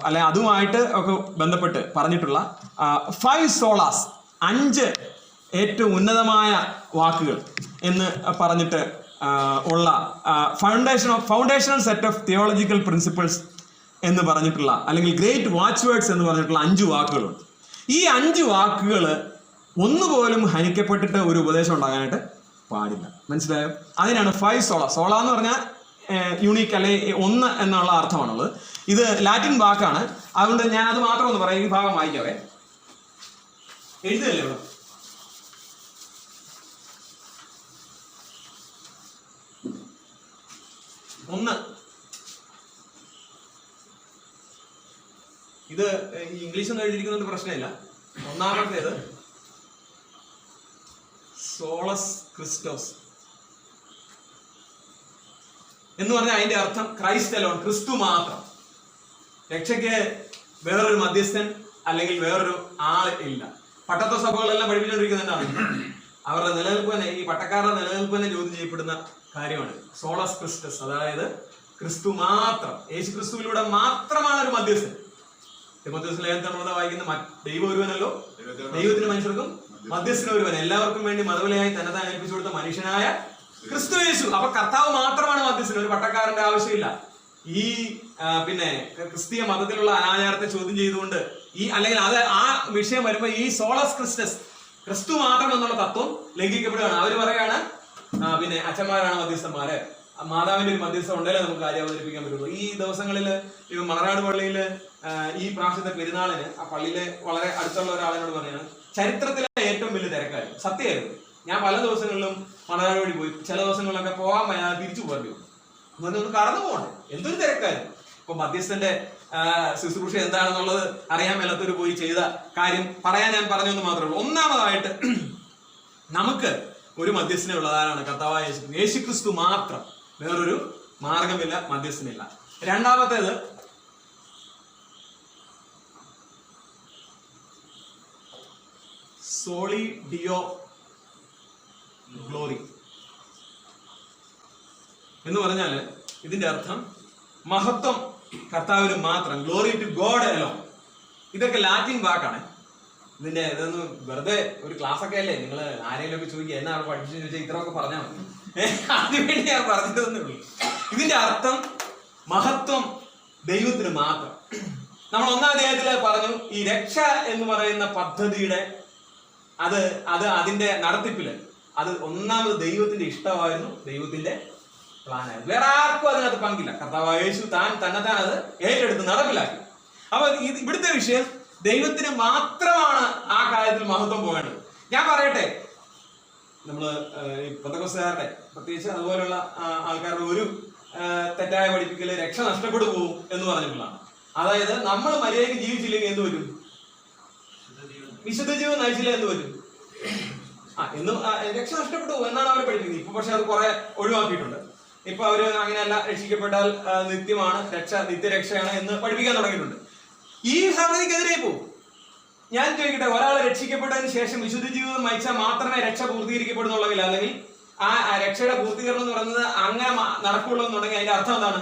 അല്ലെ അതുമായിട്ട് ഒക്കെ ബന്ധപ്പെട്ട് പറഞ്ഞിട്ടുള്ള 5 സോളാസ്, 5 ഏറ്റവും ഉന്നതമായ വാക്കുകൾ എന്ന് പറഞ്ഞിട്ട് ഉള്ള foundational set of theological principles എന്ന് പറഞ്ഞിട്ടുള്ള, അല്ലെങ്കിൽ ഗ്രേറ്റ് വാച്ച് വേർഡ്സ് എന്ന് പറഞ്ഞിട്ടുള്ള 5 വാക്കുകളുണ്ട്. ഈ 5 വാക്കുകൾ ഒന്നുപോലും ഹനിക്കപ്പെട്ടിട്ട് ഒരു ഉപദേശം ഉണ്ടാകാനായിട്ട് പാടില്ല. മനസ്സിലായോ? അതിനാണ് 5 സോള. സോള എന്ന് പറഞ്ഞാൽ യൂണീക്ക്, അല്ലെ ഒന്ന് എന്നുള്ള അർത്ഥമാണുള്ളത്. ഇത് ലാറ്റിൻ വാക്കാണ്. അതുകൊണ്ട് ഞാൻ അത് മാത്രം ഒന്ന് പറയാം. ഈ ഭാഗം വായിക്കാവേ. എഴുതല്ലേ ഇവിടെ? ഒന്ന്, ഇത് ഇംഗ്ലീഷ് ഒന്നും എഴുതിയിരിക്കുന്നതിന്റെ പ്രശ്നമില്ല. ഒന്നാമത്തേത് സോളസ് ക്രിസ്റ്റോസ് എന്ന് പറഞ്ഞാൽ അതിന്റെ അർത്ഥം ക്രൈസ്റ്റ് അലോൺ, ക്രിസ്തു മാത്രം. രക്ഷയ്ക്ക് വേറൊരു മധ്യസ്ഥൻ അല്ലെങ്കിൽ വേറൊരു ആള് ഇല്ല. പട്ടത്വ സഭകളെല്ലാം പഠിപ്പിച്ചുകൊണ്ടിരിക്കുന്നതാണ്. അവരുടെ നിലനിൽപ്പ് തന്നെ, ഈ പട്ടക്കാരുടെ നിലനിൽപ്പ് തന്നെ ചോദ്യം ചെയ്യപ്പെടുന്ന കാര്യമാണ് സോളസ് ക്രിസ്റ്റസ്. അതായത് ക്രിസ്തു മാത്രം, യേശു ക്രിസ്തുവിലൂടെ മാത്രമാണ് ഒരു മധ്യസ്ഥൻ. തിമോഥെയോസ് ലേഖനത്തിൽ വായിക്കുന്ന ദൈവം ഒരുവനല്ലോ, ദൈവത്തിന് മനുഷ്യർക്കും മധ്യസ്ഥന് ഒരുവൻ, എല്ലാവർക്കും വേണ്ടി മതവിലയായി തന്നെ ഏൽപ്പിച്ചു കൊടുത്ത മനുഷ്യനായ ക്രിസ്തു യേശു. അപ്പൊ കർത്താവ് മാത്രമാണ് മധ്യസ്ഥൻ, ഒരു പട്ടക്കാരന്റെ ആവശ്യമില്ല. ഈ പിന്നെ ക്രിസ്തീയ മതത്തിലുള്ള അനാചാരത്തെ ചോദ്യം ചെയ്തുകൊണ്ട് അല്ലെങ്കിൽ അത് ആ വിഷയം വരുമ്പോ ഈ സോളസ് ക്രിസ്റ്റസ്, ക്രിസ്തു മാത്രം എന്നുള്ള തത്വം ലംഘിക്കപ്പെടുകയാണ്. അവര് പറയാണ് പിന്നെ അച്ഛന്മാരാണ് മധ്യസ്ഥന്മാര്, മാതാവിന്റെ ഒരു മധ്യസ്ഥം ഉണ്ടെങ്കിലേ നമുക്ക് കാര്യം അവതരിപ്പിക്കാൻ പറ്റുള്ളൂ. ഈ ദിവസങ്ങളിൽ മണനാട് പള്ളിയില് ഈ പ്രാവശ്യത്തെ പെരുന്നാളിന് ആ പള്ളിയിലെ വളരെ അടുത്തുള്ള ഒരാളിനോട് പറയാണ്, ചരിത്രത്തിലെ ഏറ്റവും വലിയ തിരക്കായിരുന്നു. സത്യമായിരുന്നു. ഞാൻ പല ദിവസങ്ങളിലും മണനാട് വഴി പോയി, ചില ദിവസങ്ങളിലൊക്കെ പോകാൻ തിരിച്ചു പോകേണ്ടി വന്നു. ഒന്ന് കടന്നു പോകണ്ടേ, എന്തൊരു തിരക്കായിരുന്നു. ഇപ്പൊ മധ്യസ്ഥന്റെ ശുശ്രൂഷ എന്താണെന്നുള്ളത് അറിയാൻ മേലത്തൊരു പോയി ചെയ്ത കാര്യം പറയാൻ ഞാൻ പറഞ്ഞെന്ന് മാത്രമേ ഉള്ളൂ. ഒന്നാമതായിട്ട് നമുക്ക് ഒരു മധ്യസ്ഥനെ ഉള്ളതാരാണ്? കർത്താവായ യേശു ക്രിസ്തു മാത്രം, വേറൊരു മാർഗമില്ല, മധ്യസ്ഥനില്ല. രണ്ടാമത്തേത് സോളി ഡിയോ ഗ്ലോറി എന്ന് പറഞ്ഞാല് ഇതിന്റെ അർത്ഥം മഹത്വം കർത്താവിന് മാത്രം, ഗ്ലോറി ടു ഗോഡ് അലോൺ. ഇതൊക്കെ ലാറ്റിൻ വാക്കാണ്. ഇതിന്റെ ഇതൊന്നും വെറുതെ ഒരു ക്ലാസ് ഒക്കെ അല്ലേ, നിങ്ങൾ ആരെങ്കിലും ഒക്കെ ചോദിക്കുക എന്നാണ് പഠിച്ചു ചോദിച്ചാൽ ഇത്രയൊക്കെ പറഞ്ഞാൽ മതി. അതിനുവേണ്ടി ഞാൻ പറഞ്ഞതേ ഉള്ളൂ. ഇതിന്റെ അർത്ഥം മഹത്വം ദൈവത്തിന് മാത്രം. നമ്മൾ 1-ാം അധ്യായത്തില് പറഞ്ഞു, ഈ രക്ഷ എന്ന് പറയുന്ന പദ്ധതിയുടെ അതിന്റെ നടത്തിപ്പില് അത് ഒന്നാമത് ദൈവത്തിന്റെ ഇഷ്ടമായിരുന്നു, ദൈവത്തിന്റെ പ്ലാനായിരുന്നു. വേറെ ആർക്കും അതിനകത്ത് പങ്കില്ല. കർത്താവായ യേശു തന്നെത്താൻ അത് ഏറ്റെടുത്ത് നടപ്പിലാക്കി. അപ്പൊ ഇവിടുത്തെ വിഷയം ദൈവത്തിന് മാത്രമാണ് ആ കാര്യത്തിൽ മഹത്വം പോകേണ്ടത്. ഞാൻ പറയട്ടെ, നമ്മള് പെന്തക്കോസ്തുകാരുടെ പ്രത്യേകിച്ച് അതുപോലുള്ള ആൾക്കാരുടെ ഒരു തെറ്റായ പഠിപ്പിക്കല് രക്ഷ നഷ്ടപ്പെട്ടു പോകും എന്ന് പറഞ്ഞിട്ടുള്ളതാണ്. അതായത് നമ്മൾ മര്യാദയ്ക്ക് ജീവിച്ചില്ലെങ്കിൽ എന്ത് വരും? വിശുദ്ധ ജീവൻ നയിച്ചില്ല എന്ന് വരും. എന്നും രക്ഷ നഷ്ടപ്പെട്ടു പോകും എന്നാണ് അവർ പഠിപ്പിക്കുന്നത്. ഇപ്പൊ പക്ഷെ അത് കുറെ ഒഴിവാക്കിയിട്ടുണ്ട്. ഇപ്പൊ അവര് അങ്ങനെയല്ല, രക്ഷിക്കപ്പെട്ടാൽ നിത്യമാണ്, നിത്യരക്ഷയാണ് എന്ന് പഠിപ്പിക്കാൻ തുടങ്ങിയിട്ടുണ്ട്. ഈ സംഗതിക്കെതിരെ പോകും. ഞാൻ ചോദിക്കട്ടെ, ഒരാൾ രക്ഷിക്കപ്പെട്ടതിന് ശേഷം വിശുദ്ധ ജീവിതം നയിച്ചാൽ മാത്രമേ രക്ഷ പൂർത്തീകരിക്കപ്പെടുന്നുള്ളതില്ല, അല്ലെങ്കിൽ ആ രക്ഷയുടെ പൂർത്തീകരണം എന്ന് പറയുന്നത് അങ്ങനെ നടക്കുള്ളൂ എന്നുണ്ടെങ്കിൽ അതിന്റെ അർത്ഥം എന്താണ്?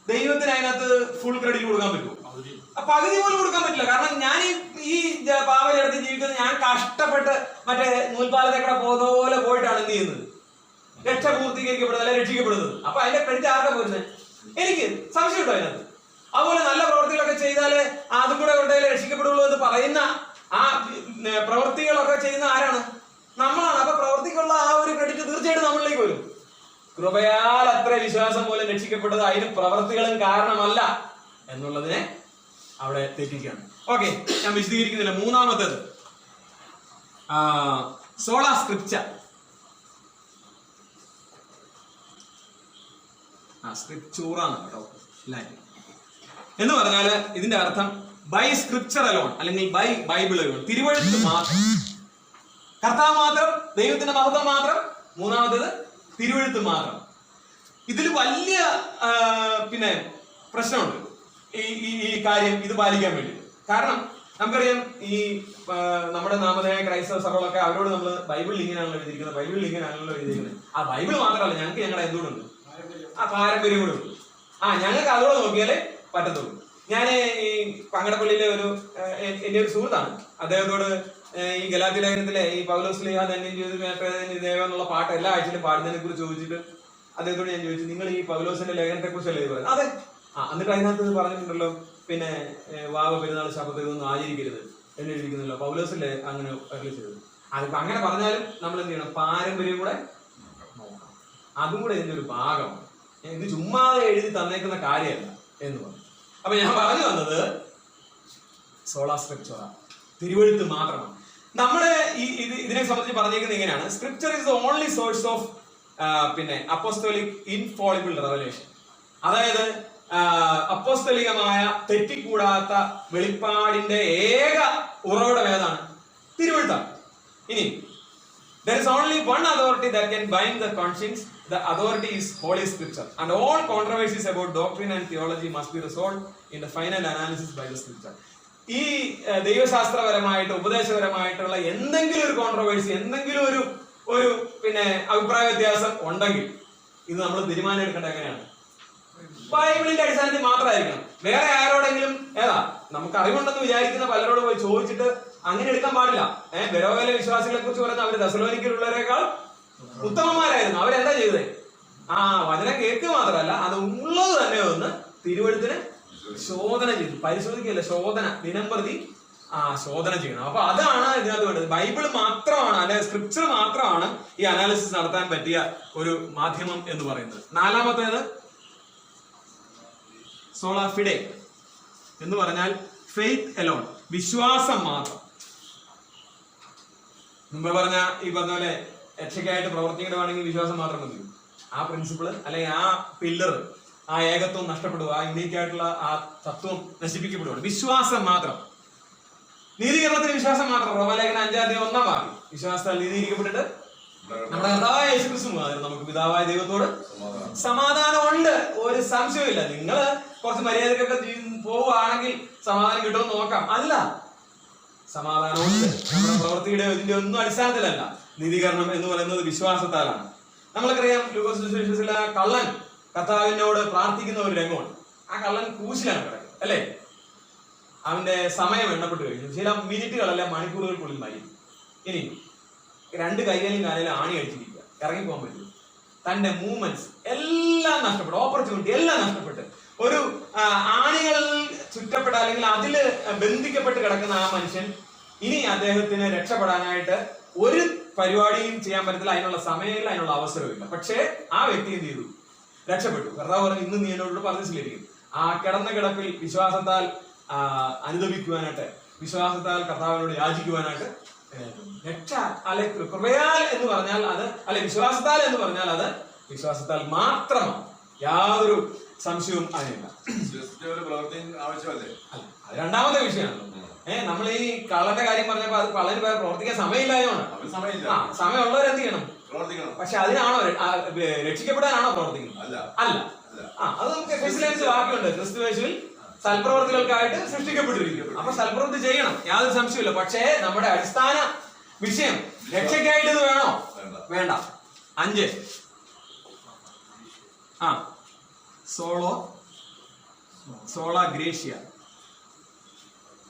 ദൈവത്തിന് അതിനകത്ത് ഫുൾ ക്രെഡിറ്റ് കൊടുക്കാൻ പറ്റുമോ? പകുതി പോലും കൊടുക്കാൻ പറ്റില്ല. കാരണം ഞാൻ ഈ പാവചരത്തിൽ ജീവിക്കുന്നത് ഞാൻ കഷ്ടപ്പെട്ട് മറ്റേ നൂൽപ്പാലത്തേക്കൂടെ പോലെ പോയിട്ടാണ് എന്ത് ചെയ്യുന്നത്, രക്ഷ പൂർത്തീകരിക്കപ്പെടുന്നത് അല്ലെ രക്ഷിക്കപ്പെടുന്നത്. അപ്പൊ അതിന്റെ ക്രെഡിറ്റ് ആർക്കാ പോരുന്നത്? എനിക്ക് സംശയമുണ്ടോ അതിനകത്ത്? അതുപോലെ നല്ല പ്രവൃത്തികളൊക്കെ ചെയ്താല് അതും കൂടെ കൊണ്ടേ രക്ഷിക്കപ്പെടുള്ളൂ എന്ന് പറയുന്ന ആ പ്രവൃത്തികളൊക്കെ ചെയ്യുന്ന ആരാണ്? നമ്മളാണ്. അപ്പൊ പ്രവർത്തിക്കുള്ള ആ ഒരു ക്രെഡിറ്റ് തീർച്ചയായിട്ടും നമ്മളിലേക്ക് വരും. കൃപയാൽ അത്ര വിശ്വാസം പോലെ രക്ഷിക്കപ്പെട്ടത് അതിന് പ്രവർത്തികളും കാരണമല്ല എന്നുള്ളതിനെ അവിടെ തെറ്റിക്കുകയാണ്. ഓക്കെ, ഞാൻ വിശദീകരിക്കുന്നില്ല. മൂന്നാമത്തേത് സോളാ സ്ക്രിപ്ചർ. സ്ക്രിപ്ചൂറാണ് കേട്ടോ ലാറ്റിൻ എന്ന് പറഞ്ഞാല് ഇതിന്റെ അർത്ഥം ബൈ സ്ക്രിപ്ചർ അലോൺ, അല്ലെങ്കിൽ ബൈ ബൈബിൾ അലോൺ, തിരുവഴുത്ത് മാത്രം, കർത്താവ് മാത്രം, ദൈവത്തിന്റെ മഹത്വം മാത്രം. മൂന്നാമത്തേത് തിരുവഴുത്ത് മാത്രം. ഇതിൽ വലിയ പിന്നെ പ്രശ്നമുണ്ട് ഈ കാര്യം ഇത് പാലിക്കാൻ വേണ്ടി. കാരണം നമുക്കറിയാം, ഈ നമ്മുടെ നാമധേയ ക്രൈസ്തവ സഭകളൊക്കെ അവരോട് നമ്മൾ ബൈബിളിൽ ഇങ്ങനെയാണല്ലോ എഴുതിയിരിക്കുന്നത്, ബൈബിളിൽ ഇങ്ങനെയാണല്ലോ എഴുതിയിരിക്കുന്നത്. ആ ബൈബിൾ മാത്രമല്ല, ഞങ്ങൾക്ക് ഞങ്ങളുടെ എന്തുകൊണ്ടുണ്ട്, ആ പാരമ്പര്യം കൂടെ ഉണ്ട്. ഞങ്ങൾക്ക് അതോടെ നോക്കിയാലേ പറ്റത്തുള്ളൂ. ഞാൻ ഈ പങ്കടപ്പള്ളിയിലെ എന്റെ ഒരു സുഹൃത്താണ്. അദ്ദേഹത്തോട് ഈ ഗലാത്യ ലേഖനത്തിലെ ഈ പൗലോസ് സ്ലീഹ തന്നെ ദേവ എന്നുള്ള പാട്ട് എല്ലാ ആഴ്ചയിലും പാടുന്നതിനെ കുറിച്ച് ചോദിച്ചിട്ട് അദ്ദേഹത്തോട് ഞാൻ ചോദിച്ചു, നിങ്ങൾ ഈ പൗലോസിന്റെ ലേഖനത്തെ കുറിച്ചല്ലേ ഇത് പറയുന്നത്? അതെ. എന്നിട്ട് അതിനകത്ത് പറഞ്ഞിട്ടുണ്ടല്ലോ, പിന്നെ വാവ പെരുന്നാൾ ശബത്ത് ഇതൊന്നും ആചരിക്കരുത് എന്ന് എഴുതിയിരിക്കുന്നല്ലോ. പൗലോസിലെ അങ്ങനെ ചെയ്തത്. അതിപ്പോ അങ്ങനെ പറഞ്ഞാലും നമ്മൾ എന്ത് ചെയ്യണം, പാരമ്പര്യം കൂടെ നോക്കണം. അതും കൂടെ ഇതിന്റെ ഒരു ഭാഗമാണ്. ഇത് ചുമ്മാതെ എഴുതി തന്നേക്കുന്ന കാര്യമല്ല എന്ന് പറഞ്ഞു. അപ്പൊ ഞാൻ പറഞ്ഞു വന്നത് സോളാ സ്ക്രിപ്ചറ, തിരുവഴുത്ത് മാത്രമാണ്. നമ്മള് ഇതിനെ സംബന്ധിച്ച് പറഞ്ഞേക്കുന്നത് ഇങ്ങനെയാണ്: scripture is the only source of പിന്നെ അപ്പോസ്തോലിക് ഇൻഫോളിബിൾ റെവലേഷൻ. അതായത് അപ്പോസ്തലികമായ തെറ്റിക്കൂടാത്ത വെളിപ്പാടിന്റെ ഏക ഉറവിടം ഏതാണ്? തിരുവഴുത്താണ്. ഇനി there is only one authority that can bind the conscience. The authority is Holy Scripture, and all controversies about doctrine and theology must be resolved in the final analysis by the Scripture. ഈ ദൈവശാസ്ത്രപരമായിട്ട് ഉപദേശപരമായിട്ടുള്ള എന്തെങ്കിലും ഒരു കോൺട്രവേഴ്സി, എന്തെങ്കിലും ഒരു പിന്നെ അഭിപ്രായ വ്യത്യാസം ഉണ്ടെങ്കിൽ ഇത് നമ്മൾ തീരുമാനം എടുക്കേണ്ട എങ്ങനെയാണ്? ബൈബിളിന്റെ അടിസ്ഥാനത്തിൽ മാത്രമായിരിക്കണം. വേറെ ആരോടെങ്കിലും നമുക്ക് അറിവുണ്ടെന്ന് വിചാരിക്കുന്ന പലരോട് പോയി ചോദിച്ചിട്ട് അങ്ങനെ എടുക്കാൻ പാടില്ല. ബെരോവയിലെ വിശ്വാസികളെ കുറിച്ച് പറയുന്നത് അവര് തെസ്സലോനിക്കയിലുള്ളവരെക്കാൾ ഉത്തമന്മാരായിരുന്നു. അവരെന്താ ചെയ്തത്? വചനം കേൾക്കുക മാത്രമല്ല, അത് ഉള്ളത് തന്നെ ഒന്ന് തിരുവഴുത്തിന് ശോധന ചെയ്തു, പരിശോധിക്കുകയല്ല, ശോധന, ദിനംപ്രതി ശോധന ചെയ്യണം. അപ്പൊ അതാണ് ഇതിനകത്ത് വേണ്ടത്. ബൈബിൾ മാത്രമാണ്, അല്ലെ സ്ക്രിപ്ചർ മാത്രമാണ് ഈ അനാലിസിസ് നടത്താൻ പറ്റിയ ഒരു മാധ്യമം എന്ന് പറയുന്നത്. നാലാമത്തേത് സോളാ ഫിഡെ എന്ന് പറഞ്ഞാൽ ഫെയ്ത്ത് എലോൺ, വിശ്വാസം മാത്രം. മുമ്പ് പറഞ്ഞ ഈ പറഞ്ഞ പോലെ രക്ഷയ്ക്കായിട്ട് പ്രവർത്തിക്കണമെങ്കിൽ വിശ്വാസം മാത്രം മതി. ആ പ്രിൻസിപ്പിള് അല്ലെങ്കിൽ ആ പില്ലർ, ആ ഏകത്വം നഷ്ടപ്പെടുക, ആ യുണീക്കായിട്ടുള്ള ആ തത്വം നശിപ്പിക്കപ്പെടുകയാണ്. വിശ്വാസം മാത്രം. നീതീകരണത്തിന് വിശ്വാസം മാത്രം. റോമാലേഖനം 5:1 വിശ്വാസത്താൽ നീതീകരിക്കപ്പെട്ടിട്ട് നമ്മുടെ കർത്താവായ യേശുക്രിസ്തു മുഖാന്തരം നമുക്ക് പിതാവായ ദൈവത്തോട് സമാധാനം ഉണ്ട്, ഒരു സംശയമില്ല. നിങ്ങൾ കുറച്ച് മര്യാദക്കൊക്കെ പോവുകയാണെങ്കിൽ സമാധാനം കിട്ടുമെന്ന് നോക്കാം. അല്ല, സമാധാനമുണ്ട്. നമ്മുടെ പ്രവൃത്തിയുടെ ഇതിന്റെ ഒന്നും അടിസ്ഥാനത്തിലല്ല. നീതീകരണം എന്ന് പറയുന്നത് വിശ്വാസത്താലാണ്. നമ്മൾക്കറിയാം, ലൂക്കോസ് സുവിശേഷത്തിലെ ആ കള്ളൻ കർത്താവിനോട് പ്രാർത്ഥിക്കുന്ന ഒരു രംഗമാണ്. ആ കള്ളൻ ക്രൂശിലാണ് കിടക്കുന്നത്, അല്ലേ? അവന്റെ സമയം എണ്ണപ്പെട്ട് കഴിഞ്ഞു. ചില മിനിറ്റുകളല്ല, മണിക്കൂറുകൾക്കുള്ളിൽ മരിക്കും. ഇനി 2 കൈകളിലും കാലിലും ആണി അടിച്ചിരിക്കുക, ഇറങ്ങിപ്പോകാൻ പറ്റില്ല. തന്റെ മൂവ്മെന്റ്സ് എല്ലാം നഷ്ടപ്പെട്ടു, ഓപ്പർച്യൂണിറ്റി എല്ലാം നഷ്ടപ്പെട്ട് ഒരു ആണികളിൽ ചുറ്റപ്പെട്ട അല്ലെങ്കിൽ അതില് ബന്ധിക്കപ്പെട്ട് കിടക്കുന്ന ആ മനുഷ്യൻ ഇനി അദ്ദേഹത്തിന് രക്ഷപ്പെടാനായിട്ട് ഒരു പരിപാടിയും ചെയ്യാൻ പറ്റത്തില്ല. അതിനുള്ള സമയമില്ല, അതിനുള്ള അവസരമില്ല. പക്ഷേ ആ വ്യക്തി എന്ത് ചെയ്തു? രക്ഷപ്പെട്ടു. കർത്താവ് പറഞ്ഞു, ഇന്ന് നീ എന്നോട് പറഞ്ഞിരിക്കും. ആ കിടന്ന കിടപ്പിൽ വിശ്വാസത്താൽ അനുദപിക്കുവാനായിട്ട്, വിശ്വാസത്താൽ കർത്താവിനോട് യാചിക്കുവാനായിട്ട് രക്ഷ അല്ലെ കൃപയാൽ എന്ന് പറഞ്ഞാൽ അത്, അല്ലെ വിശ്വാസത്താൽ എന്ന് പറഞ്ഞാൽ അത് വിശ്വാസത്താൽ മാത്രമാണ്. യാതൊരു സംശയവും അതിനില്ല. ആവശ്യമല്ലേ? അല്ല, അത് രണ്ടാമത്തെ വിഷയമാണ്. നമ്മൾ ഈ കള്ളന്റെ കാര്യം പറഞ്ഞപ്പോ അത് കള്ളന് പ്രവർത്തിക്കാൻ സമയമില്ലായതുകൊണ്ടാണ്. സമയമുള്ളവരെന്ത് ചെയ്യണം? പ്രവർത്തിക്കണം. പക്ഷെ അതിനാണോ രക്ഷിക്കപ്പെടാനാണോ പ്രവർത്തിക്കുന്നത്? അല്ല. അത് നമുക്ക് എഫെസ്യൻസ് വാക്യമുണ്ട്, ക്രിസ്തുയേശുവിൽ സൽപ്രവർത്തികൾക്കായിട്ട് സൃഷ്ടിക്കപ്പെട്ടിരിക്കും. അപ്പൊ സൽപ്രവൃത്തി ചെയ്യണം, യാതൊരു സംശയമില്ല. പക്ഷേ നമ്മുടെ അടിസ്ഥാന വിഷയം രക്ഷയ്ക്കായിട്ട് ഇത് വേണോ? വേണ്ട. 5 സോളാ ഗ്രേഷ്യ.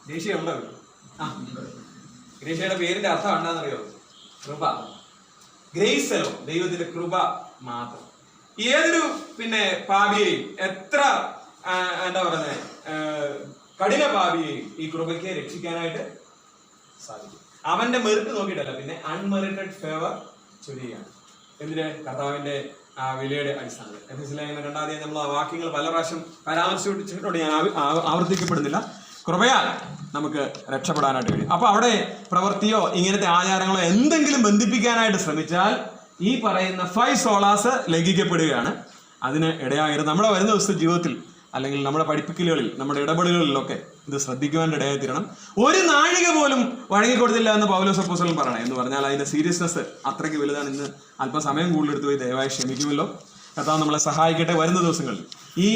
ഗ്രേഷ്യ ഉണ്ടോ? ഗ്രേഷ്യയുടെ പേരിന്റെ അർത്ഥം എന്താണെന്നറിയോ? കൃപ. ഗ്രേസ് അല്ലോ, ദൈവത്തിന്റെ കൃപ മാത്രം. ഏതൊരു പിന്നെ പാപിയെയും, എത്ര എന്താ പറയുന്നത്, കഠിന പാപിയെയും ഈ കൃപയ്ക്ക് രക്ഷിക്കാനായിട്ട് സാധിക്കും. അവന്റെ മെറിറ്റ് നോക്കിയിട്ടല്ല, പിന്നെ അൺമെറിറ്റഡ് ഫേവർ ചൊരിയുകയാണ്. എന്തിന്? കർത്താവിന്റെ വിലയുടെ അടിസ്ഥാനത്തിൽ. എഫെസ്യർ ലേഖനം 2-ാം അധ്യായം നമ്മൾ ആ വാക്യങ്ങൾ പല പ്രാവശ്യം പരാമർശിച്ചിട്ടുണ്ട്, ഞാൻ ആവർത്തിക്കപ്പെടുന്നില്ല. കൃപയാൽ നമുക്ക് രക്ഷപ്പെടാനായിട്ട് കഴിയും. അപ്പൊ അവിടെ പ്രവൃത്തിയോ ഇങ്ങനത്തെ ആചാരങ്ങളോ എന്തെങ്കിലും ബന്ധിപ്പിക്കാനായിട്ട് ശ്രമിച്ചാൽ ഈ പറയുന്ന 5 സോളാസ് ലംഘിക്കപ്പെടുകയാണ്. അതിന് ഇടയാകരുത്. നമ്മുടെ വരുന്ന ദിവസത്തെ ജീവിതത്തിൽ അല്ലെങ്കിൽ നമ്മുടെ പഠിപ്പിക്കലുകളിൽ, നമ്മുടെ ഇടപെടലുകളിലൊക്കെ ഇത് ശ്രദ്ധിക്കുവാൻ ഇടയായി തീരണം. ഒരു നാഴിക പോലും വഴങ്ങിക്കൊടുത്തില്ല എന്ന് പൗലോസ് അപ്പോസ്തലൻ പറയണം. എന്ന് പറഞ്ഞാൽ അതിന്റെ സീരിയസ്നെസ് അത്രയ്ക്ക് വലുതാണ്. ഇന്ന് അല്പം സമയം കൂടുതലെടുത്ത് പോയി ദയവായി ക്ഷമിക്കുമല്ലോ. കർത്താവ് നമ്മളെ സഹായിക്കട്ടെ. വരുന്ന ദിവസങ്ങളിൽ ഈ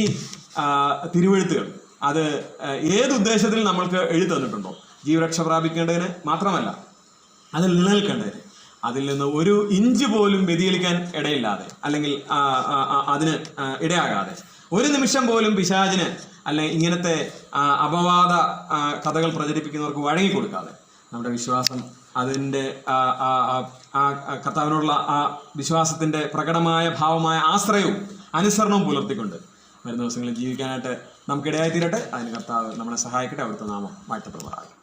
തിരുവെഴുത്തുകൾ അത് ഏത് ഉദ്ദേശത്തിൽ നമ്മൾക്ക് എഴുതി തന്നിട്ടുണ്ടോ, ജീവരക്ഷ പ്രാപിക്കേണ്ടതിന് മാത്രമല്ല, അതിൽ നിലനിൽക്കേണ്ടതിന്, അതിൽ നിന്ന് ഒരു ഇഞ്ച് പോലും വ്യതിചലിക്കാൻ ഇടയില്ലാതെ അല്ലെങ്കിൽ അതിന് ഇടയാകാതെ, ഒരു നിമിഷം പോലും പിശാചിന് അല്ലെങ്കിൽ ഇങ്ങനത്തെ അപവാദ കഥകൾ പ്രചരിപ്പിക്കുന്നവർക്ക് വഴങ്ങിക്കൊടുക്കാതെ നമ്മുടെ വിശ്വാസം അതിൻ്റെ കർത്താവിനോടുള്ള ആ വിശ്വാസത്തിൻ്റെ പ്രകടമായ ഭാവമായ ആശ്രയവും അനുസരണവും പുലർത്തിക്കൊണ്ട് വരുന്ന ദിവസങ്ങളിൽ ജീവിക്കാനായിട്ട് നമുക്കിടയായി തീരട്ടെ. അതിന് കർത്താവ് നമ്മളെ സഹായിക്കട്ടെ. അവിടുത്തെ നാമം വാഴ്ത്തപ്പെടുമാറാകട്ടെ.